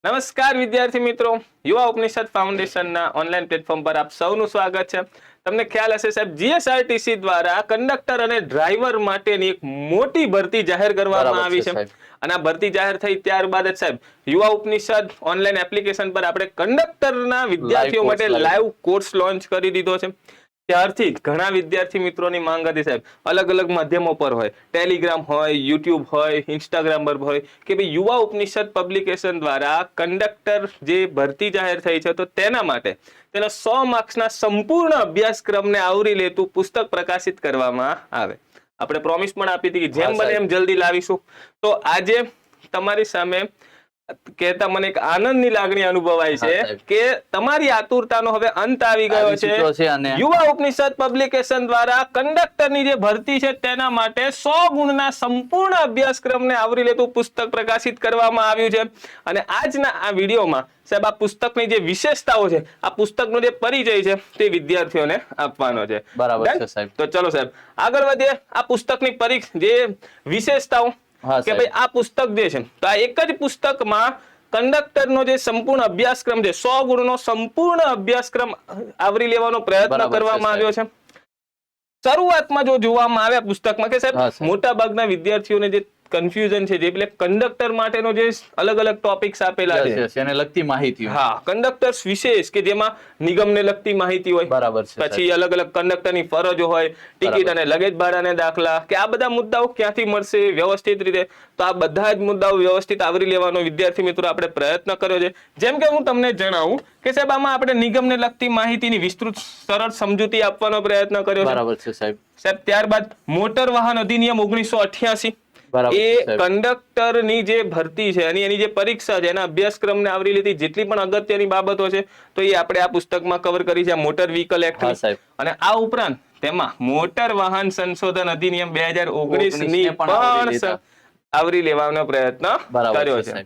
નમસ્કાર વિદ્યાર્થી મિત્રો, યુવા ઉપનિષદ ફાઉન્ડેશનના ઓનલાઈન પ્લેટફોર્મ પર આપ સૌનું સ્વાગત છે. તમને ખ્યાલ હશે સાહેબ, જીએસઆરટીસી દ્વારા કંડક્ટર અને ડ્રાઈવર માટેની એક મોટી ભરતી જાહેર કરવામાં આવી છે. અને આ ભરતી જાહેર થઈ ત્યારબાદ જ સાહેબ યુવા ઉપનિષદ ઓનલાઈન એપ્લિકેશન પર આપણે કંડક્ટરના વિદ્યાર્થીઓ માટે લાઈવ કોર્સ લોન્ચ કરી દીધો છે. ત્યારથી જ ઘણા વિદ્યાર્થી મિત્રોની માંગ હતી સાહેબ, અલગ અલગ માધ્યમો પર હોય, ટેલિગ્રામ હોય, યુટ્યુબ હોય, ઇન્સ્ટાગ્રામ પર હોય, કે ભાઈ યુવા ઉપનિષદ પબ્લિકેશન દ્વારા કંડક્ટર જે ભરતી જાહેર થઈ છે તો તેના માટે તેના 100 માર્ક્સના સંપૂર્ણ અભ્યાસક્રમને આવરી લેતું પુસ્તક પ્રકાશિત કરવામાં આવે. આપણે પ્રોમિસ પણ આપી હતી કે જેમ બને એમ જલ્દી લાવીશું. તો આજે તમારી સામે કહેતા મને એક આનંદની લાગણી અનુભવાય છે કે તમારી આતુરતાનો હવે અંત આવી ગયો છે. યુવા ઉપનિષદ પબ્લિકેશન દ્વારા કંડક્ટરની જે ભરતી છે તેના માટે 100 ગુણના સંપૂર્ણ અભ્યાસક્રમને આવરી લેતું પુસ્તક પ્રકાશિત કરવામાં આવ્યું છે. અને આજના આ વિડીયોમાં સાહેબ આ પુસ્તકની જે વિશેષતાઓ છે, આ પુસ્તકનો જે પરિચય છે તે વિદ્યાર્થીઓને આપવાનો છે. બરાબર છે સાહેબ. તો ચલો સાહેબ આગળ વધીએ. આ પુસ્તકની જે વિશેષતાઓ કે ભાઈ આ પુસ્તક જે છે તો આ એક જ પુસ્તકમાં કંડક્ટરનો જે સંપૂર્ણ અભ્યાસક્રમ છે, 100 ગુણનો સંપૂર્ણ અભ્યાસક્રમ આવરી લેવાનો પ્રયત્ન કરવામાં આવ્યો છે. શરૂઆતમાં જો જોવામાં આવે પુસ્તકમાં કે સાહેબ મોટા ભાગના વિદ્યાર્થીઓને જે કન્ફ્યુઝન છે, જે એટલે કંડક્ટર માટેનો જે અલગ અલગ ટોપિક્સ આપેલા છે એને લગતી માહિતી, હા, કંડક્ટર્સ વિશેષ કે જેમાં નિગમને લગતી માહિતી હોય, બરાબર છે, પછી અલગ અલગ કંડક્ટરની ફરજો હોય, ટિકિટ અને લગેજ ભાડાને દાખલા, કે આ બધા મુદ્દાઓ ક્યાંથી મળશે વ્યવસ્થિત રીતે, તો આ બધા જ મુદ્દાઓ વ્યવસ્થિત આવરી લેવાનો વિદ્યાર્થી મિત્રો આપણે પ્રયત્ન કર્યો છે. જેમ કે હું તમને જણાવું કે સાહેબ આમાં આપણે નિગમને લગતી માહિતીની વિસ્તૃત સરળ સમજૂતી આપવાનો પ્રયત્ન કર્યો છે. બરાબર છે સાહેબ. ત્યારબાદ મોટર વાહન અધિનિયમ 1988 એ કંડક્ટરની જે ભરતી છે અને એની જે પરીક્ષા છે એના અભ્યાસક્રમને આવરી લીધી જેટલી પણ અગત્યની બાબતો છે તો એ આપણે આ પુસ્તકમાં કવર કરી છે. મોટર વ્હીકલ એક્ટ અને આ ઉપરાંત તેમાં મોટર વાહન સંશોધન અધિનિયમ 2019 ની પણ આવરી લેવાનો પ્રયત્ન કર્યો છે.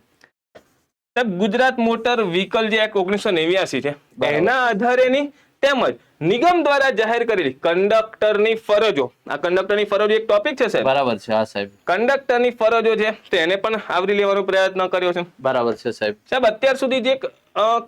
ગુજરાત મોટર વ્હીકલ જે એક્ટ 1989 છે એના આધારેની તેમજ નિગમ દ્વારા જાહેર કરેલી કંડક્ટરની ફરજો, આ કંડક્ટરની ફરજો એક ટોપિક છે સાહેબ. બરાબર છે. હા સાહેબ. કંડક્ટરની ફરજો છે તેને પણ આવરી લેવાનો પ્રયત્ન કર્યો છે. બરાબર છે સાહેબ. સાહેબ અત્યાર સુધી જે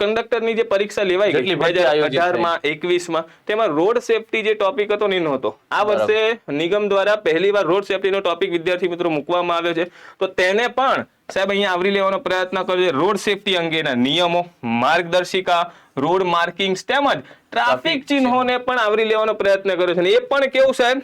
કંડક્ટરની જે પરીક્ષા લેવાઈ ગઈ 2018 માં 21 માં તેમાં રોડ સેફટી જે ટોપિક હતો ને નહોતો. આ વર્ષે નિગમ દ્વારા પહેલીવાર રોડ સેફટીનો ટોપિક વિદ્યાર્થી મિત્રો મૂકવામાં આવ્યો છે તો તેને પણ સાહેબ અહીંયા આવરી લેવાનો પ્રયત્ન કર્યો છે. રોડ સેફટી અંગેના નિયમો, માર્ગદર્શિકા, રોડ માર્કિંગ્સ તેમજ ટ્રાફિક ચિહ્નોને પણ આવરી લેવાનો પ્રયત્ન કર્યો છે. એ પણ કેવું સાહેબ,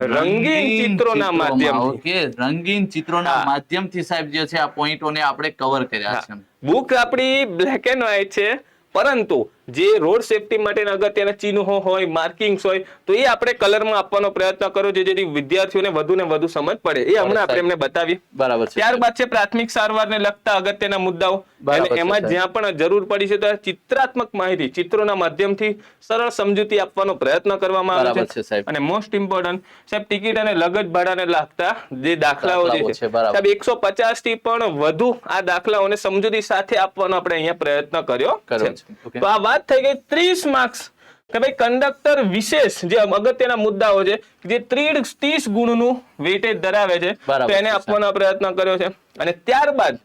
રંગીન ચિત્રોના માધ્યમથી. રંગીન ચિત્રોના માધ્યમથી સાહેબ જે છે આ પોઈન્ટોને આપણે કવર કર્યા છે. બુક આપણી બ્લેક એન્ડ વ્હાઇટ છે પરંતુ જે રોડ સેફટી માટેના અગત્યના ચિહ્નો હોય, માર્કિંગ્સ હોય તો એ આપણે કલરમાં આપવાનો પ્રયત્ન કર્યો છે જેથી વિદ્યાર્થીઓને વધુ ને વધુ સમજ પડે. એ હમણાં આપણે એમને બતાવીએ. બરાબર છે. ત્યારબાદ છે પ્રાથમિક સારવારને લગતા અગત્યના મુદ્દાઓ અને એમાં જ્યાં પણ જરૂર પડી છે તો ચિત્રાત્મક માહિતી, ચિત્રોના માધ્યમથી સરળ સમજૂતી આપવાનો પ્રયત્ન કરવામાં આવે છે. અને મોસ્ટ ઇમ્પોર્ટન્ટ સાહેબ ટિકિટ અને લગેજ ભાડાને લગતા જે દાખલાઓ છે સાહેબ 150 થી પણ વધુ આ દાખલાઓને સમજૂતી સાથે આપવાનો આપણે અહીંયા પ્રયત્ન કર્યો છે. તો આ વાત થઈ ગઈ 30 માર્ક્સ કે ભાઈ કંડક્ટર વિશેષ જે અગત્યના મુદ્દાઓ છે જે 30 ગુણનું વેટેજ ધરાવે છે તો એને આપવાનો પ્રયત્ન કર્યો છે. અને ત્યારબાદ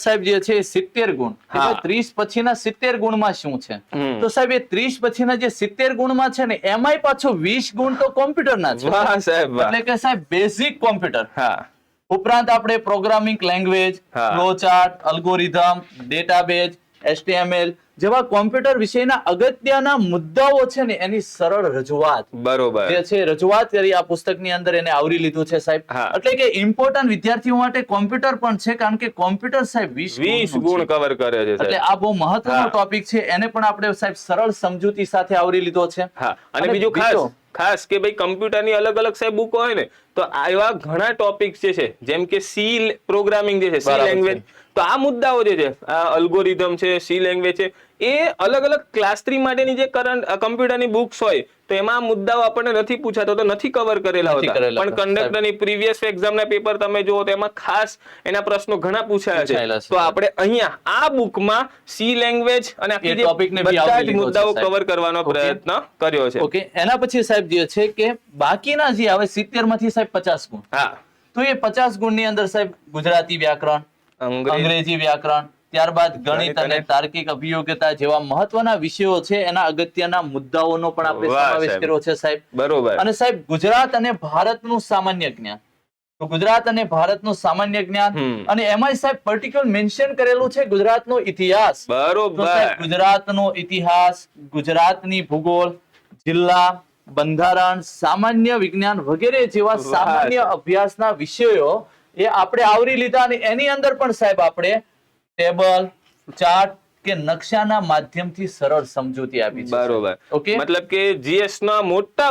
સાહેબ જે છે 70 ગુણ, 30 પછીના 70 ગુણમાં શું છે તો સાહેબ એ 30 પછીના જે 70 ગુણમાં છે ને એમાંય પાછો 20 ગુણ તો કોમ્પ્યુટરના છે. વાહ સાહેબ. એટલે કે સાહેબ બેઝિક કોમ્પ્યુટર. હા. ઉપરાંત આપણે programming language, flow chart, algorithm, database, HTML જેવા કોમ્પ્યુટર વિષયના અગત્યના મુદ્દાઓ છે ને એની સરળ રજૂઆત બરોબર જે છે રજૂઆત કરી આ પુસ્તકની અંદર એને આવરી લીધું છે સાહેબ. એટલે કે ઇમ્પોર્ટન્ટ વિદ્યાર્થીઓ માટે કોમ્પ્યુટર પણ છે કારણ કે કોમ્પ્યુટર સાહેબ 20 ગુણ કવર કરે છે. એટલે આ બહુ મહત્વનો ટોપિક છે, એને પણ આપણે સાહેબ સરળ સમજૂતી સાથે આવરી લીધો છે. અને બીજું ખાસ કે ભાઈ કમ્પ્યુટરની અલગ અલગ સાહેબ બુકો હોય ને તો આવા ઘણા ટોપિક્સ જે છે જેમ કે સી પ્રોગ્રામિંગ જે છે, સી લેંગ્વેજ, તો આ મુદ્દાઓ જે છે આ અલ્ગોરિધમ છે, સી લેંગ્વેજ છે એ અલગ અલગ ક્લાસ 3 માટેની જે કરંટ કમ્પ્યુટરની બુક્સ હોય તો એમાં મુદ્દાઓ આપણને નથી પૂછાતો તો નથી કવર કરેલા હોતા. પણ કંડક્ટરની પ્રીવિયસ એક્ઝામના પેપર તમે જુઓ તો એમાં ખાસ એના પ્રશ્નો ઘણા પૂછાયા છે. તો આપણે અહીંયા આ બુકમાં સી લેંગ્વેજ અને બધા જ મુદ્દાઓ કવર કરવાનો પ્રયત્ન કર્યો છે. ઓકે. એના પછી સાહેબ જે છે કે બાકીના જે આવે 70 માંથી સાહેબ 50 ગુણ. હા. તો એ 50 ગુણની અંદર સાહેબ ગુજરાતી વ્યાકરણ, અંગ્રેજી વ્યાકરણ, ત્યારબાદ ગણિત અને તાર્કિક અભિયોગ્યતા જેવા મહત્વના વિષયો છે, એના અગત્યના મુદ્દાઓનો પણ આપણે વાહ, સમાવેશ સાહેબ. કર્યો છે સાહેબ. બરોબર. અને સાહેબ ગુજરાત અને ભારતનું સામાન્ય જ્ઞાન, તો ગુજરાત અને ભારતનું સામાન્ય જ્ઞાન, અને એમાં સાહેબ પર્ટિક્યુલર મેન્શન કરેલું છે ગુજરાતનો ઇતિહાસ. તો બરોબર. સાહેબ ગુજરાતનો ઇતિહાસ, ગુજરાતની ભૂગોળ, જિલ્લા, બંધારણ, સામાન્ય વિજ્ઞાન વગેરે જેવા વાહ, સામાન્ય અભ્યાસના વિષયો એ આપણે આવરી લીધા, અને એની અંદર પણ સાહેબ આપણે ટેબલ, ચાર્ટ કે નકશાના માધ્યમથી સરળ સમજૂતી આપી છે. બરોબર. ઓકે, મતલબ કે જીએસ ના મોટા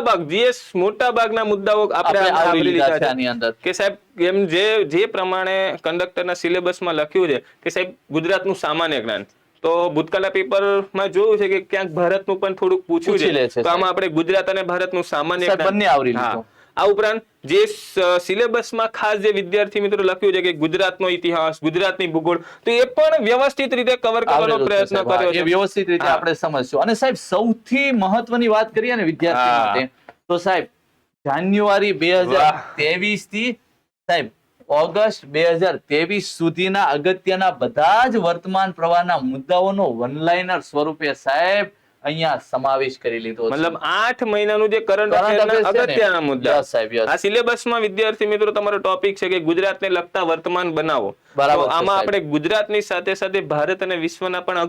ભાગના મુદ્દાઓ આપણે આપણે આવરી લીધા છે છે. આની અંદર. કે સાહેબ એમ જે પ્રમાણે કંડક્ટરના સિલેબસમાં લખ્યું છે કે સાહેબ ગુજરાતનું સામાન્ય જ્ઞાન, તો ભૂતકાળના પેપરમાં જોયું છે કે ક્યાંક ભારતનું પણ થોડુંક પૂછ્યું પૂછી લે છે, તો આમાં આપણે ગુજરાત અને ભારતનું સામાન્ય સાહેબ બંને આવરી હા. લીધું. આ ઉપરાંત જે સિલેબસમાં ખાસ જે વિદ્યાર્થી મિત્રો લખ્યું છે કે ગુજરાતનો ઇતિહાસ, ગુજરાતની ભૂગોળ, તો એ પણ વ્યવસ્થિત રીતે કવર કરવાનો આવેલું છે પ્રયત્ન સાહેબ. કર્યો એ છે. વ્યવસ્થિત રીતે હા. આપણે સમજશું. અને સાહેબ સૌથી મહત્વની વાત કરીએ ને વિદ્યાર્થી હા. માટે, તો સાહેબ જાન્યુઆરી 2023 થી સાહેબ ઓગસ્ટ 2023 સુધીના અગત્યના બધા જ વર્તમાન પ્રવાહના મુદ્દાઓનો વનલાઇનર સ્વરૂપે સાહેબ અહીંયા સમાવેશ કરી લીધો છે. મતલબ 8 મહિનાનું જે કરંટ Current affairs છે ને? અગત્યના મુદ્દા. Yes, સાહેબ, yes. આ સિલેબસમાં વિદ્યાર્થી મિત્રો તમારો ટોપિક છે કે ગુજરાતને લગતા વર્તમાન બનાવો. બરાબર તો છે, આમાં સાહેબ. આપણે ગુજરાતની સાથે સાથે ભારત અને વિશ્વના પણ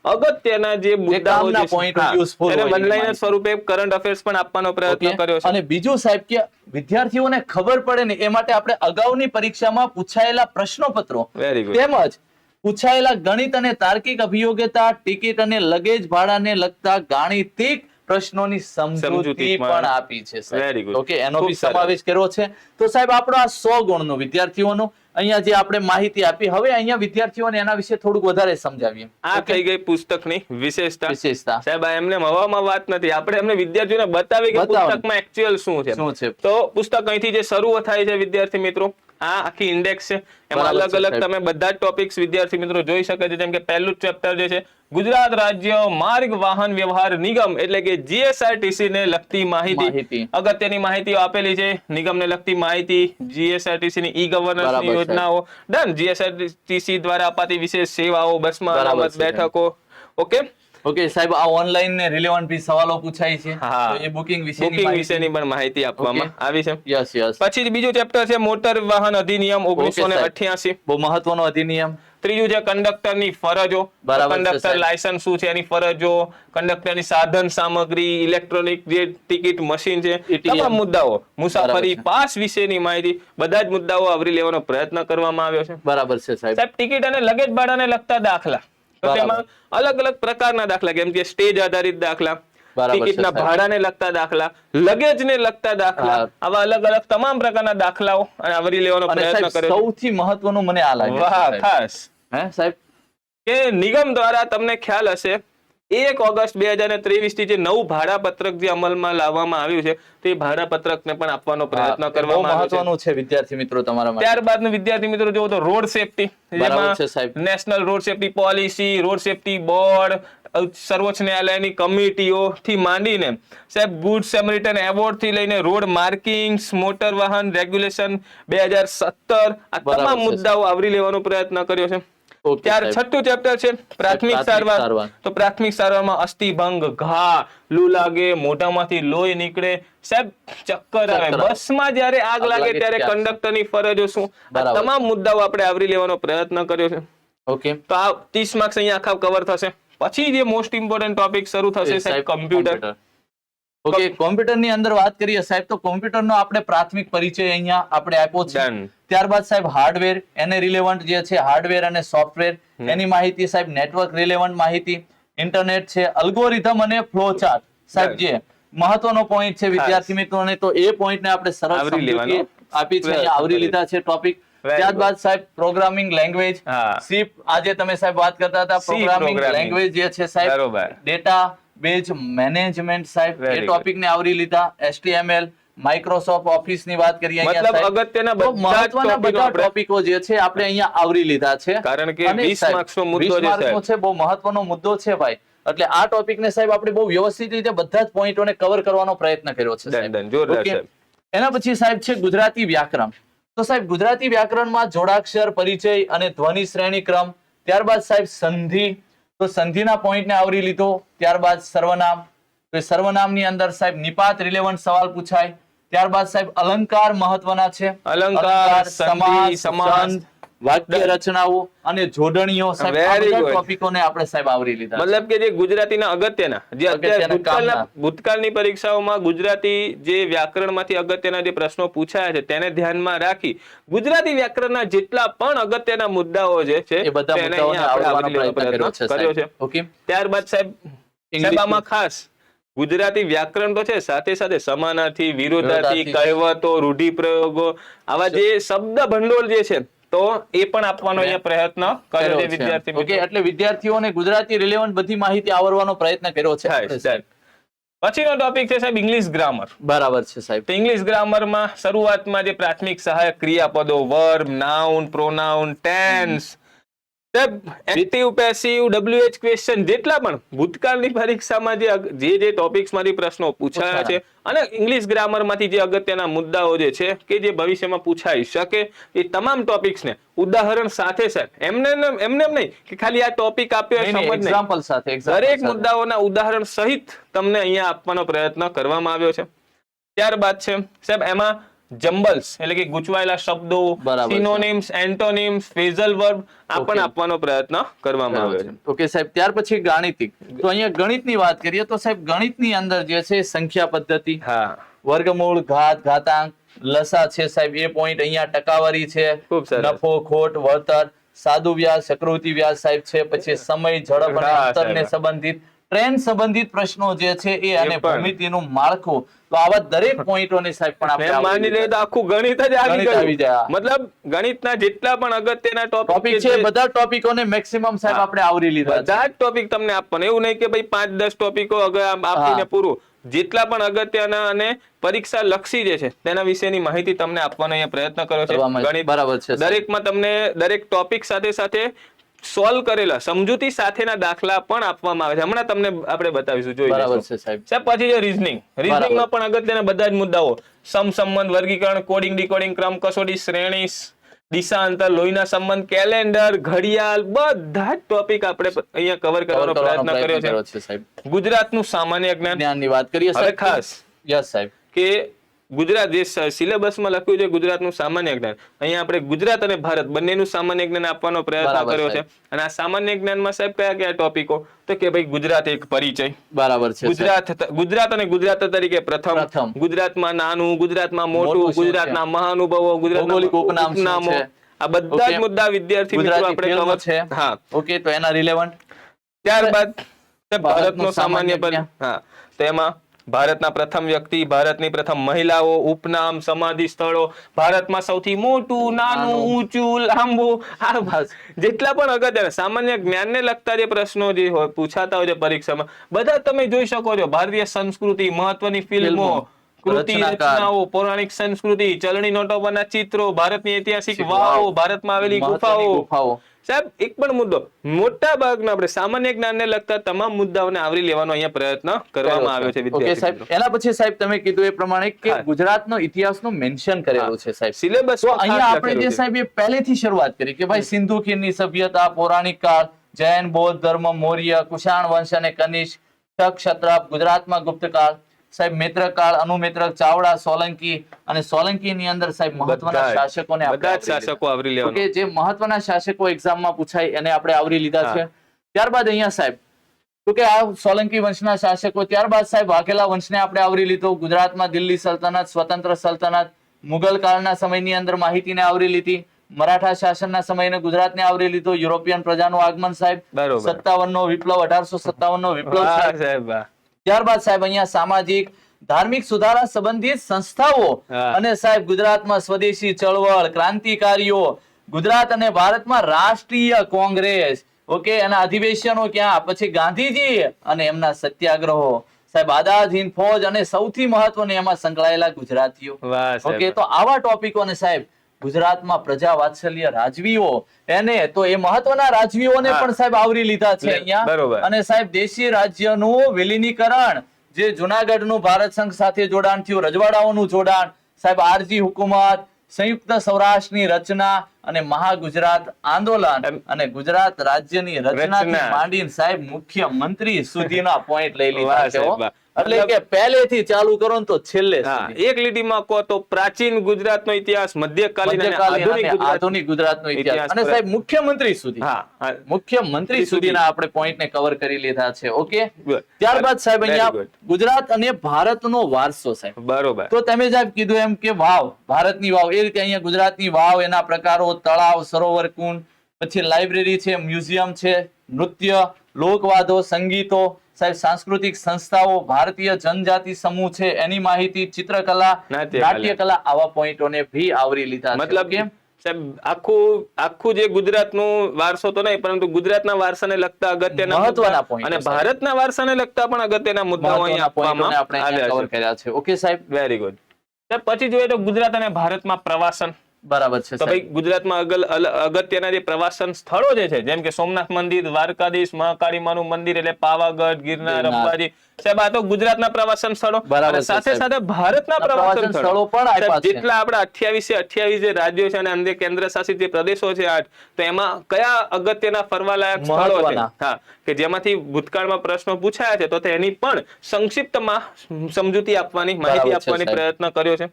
અગત્યના જે મુદ્દાઓ કામના જે છે, point હા, useful એને હોય એની વનલાઇનર માહિતી. સ્વરૂપે કરંટ અફેર્સ પણ આપવાનો પ્રયત્ન Okay? કર્યો છે. અને બીજું સાહેબ કે વિદ્યાર્થીઓને ખબર પડે ને એ માટે આપણે અગાઉની પરીક્ષામાં પૂછાયેલા પ્રશ્નોપત્રો વેરી ગુડ. તેમજ પૂછાયેલા ગણિત અને તાર્કિક અભિયોગ્યતા, ટિકિટ અને લગેજ ભાડાને લગતા ગાણિતિક પ્રશ્નોની સમજૂતી સમજૂતી પણ પણ આપી છે સાહેબ. Very good. ઓકે, એનો ખૂબ બી સરસ. સમાવેશ કર્યો છે. તો સાહેબ આપણો આ 100 ગુણનો વિદ્યાર્થીઓનો અહીંયા જે આપણે માહિતી આપી, હવે અહીંયા વિદ્યાર્થીઓને એના વિશે થોડુંક વધારે સમજાવીએ. આ Okay? થઈ ગઈ પુસ્તકની વિશેષતા. વિશેષતા સાહેબ આ એમને હવામાં વાત નથી, આપણે એમને વિદ્યાર્થીઓને બતાવી કે બતાવો. પુસ્તકમાં એકચ્યુઅલ શું છે. શું છે? તો પુસ્તક અહીંથી જે શરૂ થાય છે વિદ્યાર્થી મિત્રો, આ આખી ઇન્ડેક્સ છે, એમાં બરાબર અલગ છે, અલગ સાહેબ. તમે બધા જ ટોપિક્સ વિદ્યાર્થી મિત્રો જોઈ શકે છે. જેમ કે પહેલું ચેપ્ટર જે છે ગુજરાત રાજ્ય માર્ગ વાહન વ્યવહાર નિગમ એટલે કે જીએસઆરટીસી ને લગતી માહિતી. માહિતી, અગત્યની માહિતીઓ આપેલી છે. નિગમને લગતી માહિતી, જીએસઆરટીસી ની ઈ બરાબર, ગવર્નન્સ સાહેબ. યોજનાઓ, ડન, જીએસઆરટીસી દ્વારા અપાતી વિશેષ સેવાઓ, બસમાં બરાબર અનામત છે, સાહેબ. બેઠકો. ઓકે, ઓકે સાહેબ, આ ઓનલાઈન ને રિલેવન્ટ બી સવાલો પૂછાય છે, હા. તો એ બુકિંગ વિશેની બુકિંગ માહિતી. વિશેની પણ માહિતી આપવામાં Okay. આવી છે. યસ યસ, પછી બીજું ચેપ્ટર છે મોટર વાહન અધિનિયમ સાહેબ. 1988. બહુ મહત્વનો અધિનિયમ. ત્રીજું છે કંડક્ટરની ફરજો, બરાબર છે, કંડક્ટર સાહેબ. લાયસન્સ શું છે, એની ફરજો, કંડક્ટરની સાધન સામગ્રી, ઇલેક્ટ્રોનિક જે ટિકિટ મશીન છે, ETM. તમામ મુદ્દાઓ, મુસાફરી બરાબર છે. પાસ વિશેની માહિતી, બધા જ મુદ્દાઓ આવરી લેવાનો પ્રયત્ન કરવામાં આવ્યો છે. બરાબર છે સાહેબ. સાહેબ ટિકિટ અને લગેજ ભાડાને લગતા દાખલા, તો બરાબર. તેમાં અલગ અલગ પ્રકારના દાખલા, કેમ કે સ્ટેજ આધારિત દાખલા, બરાબર છે, ટિકિટના સાહેબ. ભાડાને લગતા દાખલા, લગેજને લગતા દાખલા, હા. આવા અલગ અલગ તમામ પ્રકારના દાખલાઓ આવરી લેવાનો અને પ્રયત્ન સાહેબ કર્યો છે. સૌથી મહત્વનું મને આ લાગે છે, વાહ, સાહેબ. ખાસ હે સાહેબ, કે નિગમ દ્વારા તમને ખ્યાલ હશે 1 ઓગસ્ટ 2023 થી જે નવું ભાડાપત્રક જે અમલમાં લાવવામાં આવ્યું છે, તો એ ભાડાપત્રકને પણ આપવાનો પ્રયત્ન બહુ કરવામાં આવ્યો છે. મહત્વનું છે વિદ્યાર્થી મિત્રો તમારા માટે. ત્યારબાદ વિદ્યાર્થી મિત્રો જોવો તો રોડ સેફટી, બરાબર છે, સાહેબ. National road safety policy, road safety board, સર્વોચ્ચ ન્યાયાલયની કમિટીઓ થી માંડીને સાહેબ ગુડ સેમરિટન એવોર્ડ થી લઈને રોડ માર્કિંગ્સ, મોટર વાહન રેગ્યુલેશન 2017, આ બરાબર તમામ છે, મુદ્દાઓ આવરી લેવાનો પ્રયત્ન કર્યો છે. Okay, ત્યાર સાહેબ. છઠ્ઠું ચેપ્ટર છે પ્રાથમિક સારવાર. તો પ્રાથમિક સારવારમાં અસ્થિભંગ, ઘા, લૂ લાગે, મોઢામાંથી લોહી નીકળે, સાહેબ ચક્કર આવે, ચક્કર આવે. બસમાં જ્યારે આગ લાગે ત્યારે ક્યાં? કંડક્ટરની ફરજો શું, આ બરાબર. તમામ મુદ્દાઓ આપણે આવરી લેવાનો પ્રયત્ન કર્યો છે. ઓકે, તો આ 30 માર્ક્સ અહીંયા આખા કવર થશે. પછી જે મોસ્ટ ઇમ્પોર્ટન્ટ ટોપિક શરૂ થશે સાહેબ કમ્પ્યુટર. ઓકે, કોમ્પ્યુટરની અંદર વાત કરીએ સાહેબ, તો કોમ્પ્યુટરનો આપણે પ્રાથમિક પરિચય અહીંયા આપણે આપ્યો છે. Done. ત્યારબાદ સાહેબ હાર્ડવેર, એને રિલેવન્ટ જે છે હાર્ડવેર અને સોફ્ટવેર, એની માહિતી સાહેબ, નેટવર્ક રિલેવન્ટ માહિતી, ઇન્ટરનેટ છે, અલ્ગોરિધમ અને ફ્લો ચાર્ટ. સાહેબ Done. જે મહત્વનો પોઈન્ટ છે વિદ્યાર્થી મિત્રોને, તો એ પોઈન્ટને આપણે સરળ આવરી સમજૂતી લેવાનો આપી છે, અહીંયા આવરી લીધા છે ટોપિક. Very ત્યારબાદ સાહેબ પ્રોગ્રામિંગ લેંગ્વેજ, હા. સી, આજે તમે સાહેબ વાત કરતા હતા C પ્રોગ્રામિંગ programming. લેંગ્વેજ જે છે સાહેબ, બરોબર. ડેટા બેઝ મેનેજમેન્ટ સાહેબ, એ Very good. ટોપિક ને આવરી લીધા. HTML, માઇક્રોસોફ્ટ ઓફિસ ની વાત કરીએ અહીંયા મતલબ સાહેબ. અગત્યના તો બધા જ મહત્વના topic બધા આપણે- ટોપિકો જે છે આપણે અહીંયા આવરી લીધા છે. કારણ કે અને 20 સાહેબ, માર્ક્સનો મુદ્દો 20 છે માર્ક્સનો છે, બહુ મહત્વનો મુદ્દો છે ભાઈ. એટલે આ ટોપિક ને સાહેબ આપણે બહુ વ્યવસ્થિત રીતે બધા જ પોઈન્ટોને કવર કરવાનો પ્રયત્ન કર્યો છે સાહેબ. Done, જોરદાર Okay. સાહેબ. એના પછી સાહેબ છે ગુજરાતી વ્યાકરણ. તો સાહેબ ગુજરાતી વ્યાકરણમાં જોડાક્ષર, પરિચય અને ધ્વનિ શ્રેણી ક્રમ, ત્યારબાદ સાહેબ સંધિ, તો સંધિના પોઈન્ટને આવરી લીધો. ત્યારબાદ સર્વનામ, તો એ સર્વનામની અંદર સાહેબ નિપાત રિલેવન્ટ સવાલ પૂછાય. ત્યારબાદ સાહેબ અલંકાર મહત્વના છે. અલંકાર, સંધિ, સમાસ, વાક્ય રચનાઓ અને જોડણીઓ સાહેબ આ Very બધા good. ટોપિકોને આપણે સાહેબ આવરી લીધા. મતલબ કે જે ગુજરાતીના અગત્યના જે અત્યારે અગત્યના ભૂતકાળની પરીક્ષાઓમાં ગુજરાતી જે વ્યાકરણમાંથી અગત્યના જે પ્રશ્નો પૂછાયા છે તેને ધ્યાનમાં રાખી ગુજરાતી વ્યાકરણના જેટલા પણ અગત્યના મુદ્દાઓ જે છે એ બધા તેને મુદ્દાઓને અહીંયા આપણે આવરવાનો આવરી લેવાનો પ્રયત્ન પ્રયત્ન કર્યો છે કર્યો છે. સાહેબ. ઓકે, ત્યારબાદ સાહેબ આમાં ખાસ ગુજરાતી વ્યાકરણ તો છે, સાથે સાથે સમાનાર્થી, વિરોધાર્થી, કહેવતો, રૂઢિપ્રયોગો, આવા જે શબ્દ ભંડોળ જે છે તો એ પણ આપવાનો અહીંયા પ્રયત્ન કર્યો છે વિદ્યાર્થી ઓકે, એટલે વિદ્યાર્થીઓને ગુજરાતી રિલેવન્ટ બધી માહિતી આવરવાનો પ્રયત્ન કર્યો છે. પછીનો ટોપિક છે સાહેબ ઇંગ્લિશ ગ્રામર. બરાબર છે સાહેબ. તો ઇંગ્લિશ ગ્રામરમાં શરૂઆતમાં જે પ્રાથમિક સહાયક ક્રિયાપદો, verb, noun, pronoun, tense, active, passive, WH question, જેટલા પણ ભૂતકાળની પરીક્ષામાં જે ટોપિક્સમાંથી પ્રશ્નો પૂછાયા છે અને ઇંગ્લિશ ગ્રામરમાંથી જે અગત્યના મુદ્દાઓ જે છે કે જે ભવિષ્યમાં પૂછાઈ શકે એ તમામ ટોપિક્સને ઉદાહરણ સાથે એમને નહીં કે ખાલી આ ટોપિક આપ્યો એક્ઝામ્પલ સાથે દરેક મુદ્દાઓના ઉદાહરણ સહિત તમને અહીંયા આપવાનો પ્રયત્ન કરવામાં આવ્યો છે. ત્યારબાદ છે સાહેબ એમાં જમ્બલ્સ એટલે કે ગૂંચવાયેલા શબ્દો, સિનોનિમ્સ, એન્ટોનિમ્સ, ફ્રેઝલ વર્બ આ પણ આપવાનો પ્રયત્ન કરવામાં આવ્યો છે. ઓકે સાહેબ, ત્યાર પછી ગાણિતિક. તો અહીંયા ગણિતની વાત કરીએ તો સાહેબ ગણિતની અંદર જે છે સંખ્યા પદ્ધતિ, વર્ગમૂળ, ઘાત, ઘાતાંક, લસા છે સાહેબ, એ પોઈન્ટ અહીંયા ટકાવારી છે, નફો, ખોટ, વળતર, સાદુ વ્યાજ, ચક્રવૃદ્ધિ વ્યાજ સાહેબ છે, પછી સમય, ઝડપ અને અંતરને સંબંધિત, ટ્રેન સંબંધિત પ્રશ્નો જે છે એ અને ભૂમિતિનું માળખું, તો આવા દરેક પોઈન્ટોની સાહેબ પણ આપણે માની લઈએ તો આખું ગણિત જ આવી ગયું. મતલબ ગણિતના જેટલા પણ અગત્યના ટોપિક છે બધા ટોપિકોને મેક્સિમમ સાહેબ આપણે આવરી લીધા. બધા જ ટોપિક તમને આપવાના, એવું નહીં કે ભાઈ 5-10 ટોપિકો આપીને પૂરું. જેટલા પણ અગત્યના અને પરીક્ષા લક્ષી જે છે તેના વિશેની માહિતી તમને આપવાનો અહીંયા પ્રયત્ન કર્યો છે. ગણિત બરાબર છે. દરેકમાં તમને દરેક ટોપિક સાથે સાથે સોલ્વ કરેલા સમજૂતી સાથેના દાખલા પણ આપવામાં આવે છે. હમણાં તમને આપણે બતાવીશું, જોઈ લેશો સાહેબ. પછી છે રીઝનિંગમાં પણ અગત્યના બધા જ મુદ્દાઓ, સંબંધ, વર્ગીકરણ, કોડિંગ, ડીકોડિંગ, ક્રમ, કસોટી, શ્રેણી, દિશા, અંતર, લોહીના સંબંધ, કેલેન્ડર, ઘડિયાળ, બધા જ ટોપિક આપણે અહીંયા કવર કરવાનો પ્રયત્ન કર્યો છે. ગુજરાતનું સામાન્ય જ્ઞાનની વાત કરીએ હવે ખાસ સાહેબ કે ગુજરાત જે સિલેબસમાં લખ્યું છે ગુજરાતનું સામાન્ય જ્ઞાન, અહીંયા આપણે ગુજરાત અને ભારત બંનેનું સામાન્ય જ્ઞાન આપવાનો પ્રયત્ન કર્યો છે. અને આ સામાન્ય જ્ઞાનમાં સાહેબ કયા કયા ટોપિકો, તો કે ભાઈ ગુજરાત એક પરિચય, બરાબર છે, ગુજરાત અને ગુજરાત તરીકે પ્રથમ, ગુજરાતમાં નાનું, ગુજરાતમાં મોટું, ગુજરાતના મહાનુભાવો, ગુજરાતના ઉપનામો, આ બધા જ મુદ્દા વિદ્યાર્થી મિત્રો આપણે કવર છે. હા, ઓકે, તો એના રિલેવન્ટ. ત્યારબાદ ભારતનો સામાન્ય તો એમાં ભારતના પ્રથમ વ્યક્તિ, ભારતની પ્રથમ મહિલાઓ, ઉપનામ, સમાધિ સ્થળો, ભારતમાં સૌથી મોટું, નાનું, ઊંચું, લાંબુ, આ જેટલા પણ અગત્યના સામાન્ય જ્ઞાનને લગતા જે પ્રશ્નો જે હોય પૂછાતા હોય છે પરીક્ષામાં, બધા તમે જોઈ શકો છો. ભારતીય સંસ્કૃતિ, મહત્વની ફિલ્મો, કૃતિ રચનાઓ, પૌરાણિક સંસ્કૃતિ, ચલણી નોટો પરના ચિત્રો, ભારતની ઐતિહાસિક વાવો, ભારતમાં આવેલી ગુફાઓ. સાહેબ એક પણ મુદ્દો, મોટા ભાગના આપણે સામાન્ય જ્ઞાનને લગતા તમામ મુદ્દાઓને આવરી લેવાનો અહીંયા પ્રયત્ન કરવામાં આવ્યો છે વિદ્યાર્થી મિત્રો. એના પછી સાહેબ તમે કીધું એ પ્રમાણે કે ગુજરાતનો ઇતિહાસનું મેન્શન કરેલું છે સાહેબ સિલેબસ. તો અહીંયા આપણે જે સાહેબ એ પહેલેથી શરૂઆત કરી કે ભાઈ સિંધુ ખીણની સભ્યતા, પૌરાણિક કાળ, જૈન, બૌદ્ધ ધર્મ, મૌર્ય, કુષાણ વંશ અને કનિષ્ક, ક્ષત્રપ, ગુજરાતમાં ગુપ્તકાળ સાહેબ, મિત્રકાળ, અનુમિત્રક, ચાવડા, સોલંકી અને સોલંકી ની અંદર સાહેબ મહત્વના શાસકોને બધા જ શાસકો આવરી લેવાના. કે જે મહત્વના શાસકો એક્ઝામમાં પૂછાય એને આપણે આવરી લીધા છે. ત્યારબાદ અહીંયા સાહેબ તો કે આ સોલંકી વંશના શાસકો, ત્યારબાદ સાહેબ વાઘેલા વંશને આપણે આવરી લીધો. ગુજરાતમાં દિલ્હી સલ્તનત, સ્વતંત્ર સલ્તનત, મુગલ કાળના સમયની અંદર માહિતીને આવરી લીધી. મરાઠા શાસનના સમયને ગુજરાતને આવરી લીધો. યુરોપિયન પ્રજાનું આગમન સાહેબ, 57 નો વિપ્લવ, 1857 નો વિપ્લવ સાહેબ. ત્યારબાદ સાહેબ અહીંયા સામાજિક ધાર્મિક સુધારા સંબંધિત સંસ્થાઓ અને સાહેબ ગુજરાતમાં સ્વદેશી ચળવળ, ક્રાંતિકારીઓ, ગુજરાત અને ભારતમાં રાષ્ટ્રીય કોંગ્રેસ, ઓકે, એના અધિવેશનો ક્યાં, પછી ગાંધીજી અને એમના સત્યાગ્રહો સાહેબ, આઝાદ હિંદ ફૌજ અને સૌથી મહત્વનું એમાં સંકળાયેલા ગુજરાતીઓ. ઓકે, તો આવા ટોપિકોને સાહેબ ગુજરાતમાં પ્રજા વાત્સલ્ય રાજવીઓ એને તો એ મહત્વના રાજવીઓને પણ સાહેબ આવરી લીધા છે અહીંયા. અને સાહેબ દેશી રાજ્યનું વિલીનીકરણ, જે જુનાગઢનું ભારત સંઘ સાથે જોડાણ થયું, રજવાડાઓનું જોડાણ સાહેબ, આરજી હુકુમત, સંયુક્ત સૌરાષ્ટ્રની રચના, અને મહાગુજરાત આંદોલન અને ગુજરાત રાજ્યની રચનાથી રચના. માંડીને સાહેબ મુખ્યમંત્રી સુધીના પોઈન્ટ લઈ લીધા વાહ છે હો. સાહેબ, વાહ. એટલે કે પહેલેથી ચાલુ કરો ને તો છેલ્લે હા, સુધી. એક લીટીમાં કહો તો પ્રાચીન ગુજરાતનો ઇતિહાસ, મધ્યકાલીન અને મધ્યકાલીન અને આધુનિક આધુનિક ગુજરાતનો ઇતિહાસ ઇતિહાસ અને પર- સાહેબ મુખ્યમંત્રી સુધી હા, હા. મુખ્યમંત્રી સુધીના આપણે પોઈન્ટ ને કવર કરી લીધા છે. Okay, Good. ત્યારબાદ સાહેબ Very અહીંયા good. ગુજરાત અને ભારતનો વારસો સાહેબ. બરોબર. તો તમે સાહેબ કીધું એમ કે વાવ, ભારતની વાવ, એ રીતે અહીંયા ગુજરાતની વાવ, એના પ્રકારો, તળાવ, સરોવર, કુંડ, પછી લાઇબ્રેરી છે, મ્યુઝિયમ છે, નૃત્ય, લોકવાદો, સંગીતો, સાહેબ સાંસ્કૃતિક સંસ્થાઓ, ભારતીય જનજાતિ સમૂહ છે એની માહિતી, ચિત્રકલા, નાટ્યકલા. નાટ્યકલા, આવા પોઈન્ટોને ભી આવરી લીધા છે. મતલબ Okay? સાહેબ આખું જે ગુજરાતનું વારસો તો નહીં, પરંતુ ગુજરાતના વારસાને લગતા અગત્યના મહત્વના મુદ્દા point અને છે, સાહેબ. ભારતના વારસાને લગતા પણ અગત્યના મુદ્દાઓ અહીં મહત્વના પોઈન્ટોને આપવામાં આપણે અહીંયા આવ્યા કવર છે. કર્યા છે. ઓકે સાહેબ, વેરી ગુડ. પછી જોઈએ તો ગુજરાત અને ભારતમાં પ્રવાસન. બરાબર છે તો ભાઈ સાહેબ. ગુજરાતમાં અગત્યના જે પ્રવાસન સ્થળો જે છે, જેમ કે સોમનાથ મંદિર, દ્વારકાધીશ, મહાકાળી માનું મંદિર, એટલે પાવાગઢ, ગિરનાર, ગિરનાર. અંબાજી, સાહેબ આ તો ગુજરાતના પ્રવાસન સ્થળો. બરાબર અને છે, સાથે સાહેબ. સાથે ભારતના પ્રવાસન પ્રવાસન સ્થળો સ્થળો પણ આપ્યા સાહેબ, છે. જેટલા આપણા 28 જે રાજ્યો છે અને અન્ય કેન્દ્ર શાસિત જે પ્રદેશો છે 8, તો એમાં કયા અગત્યના ફરવાલાયક સ્થળો છે, મહત્વના. હા, કે જેમાંથી ભૂતકાળમાં પ્રશ્નો પૂછાયા છે, તો તેની પણ સંક્ષિપ્તમાં સમજૂતી આપવાની, માહિતી બરાબર છે, આપવાની સાહેબ. પ્રયત્ન કર્યો છે.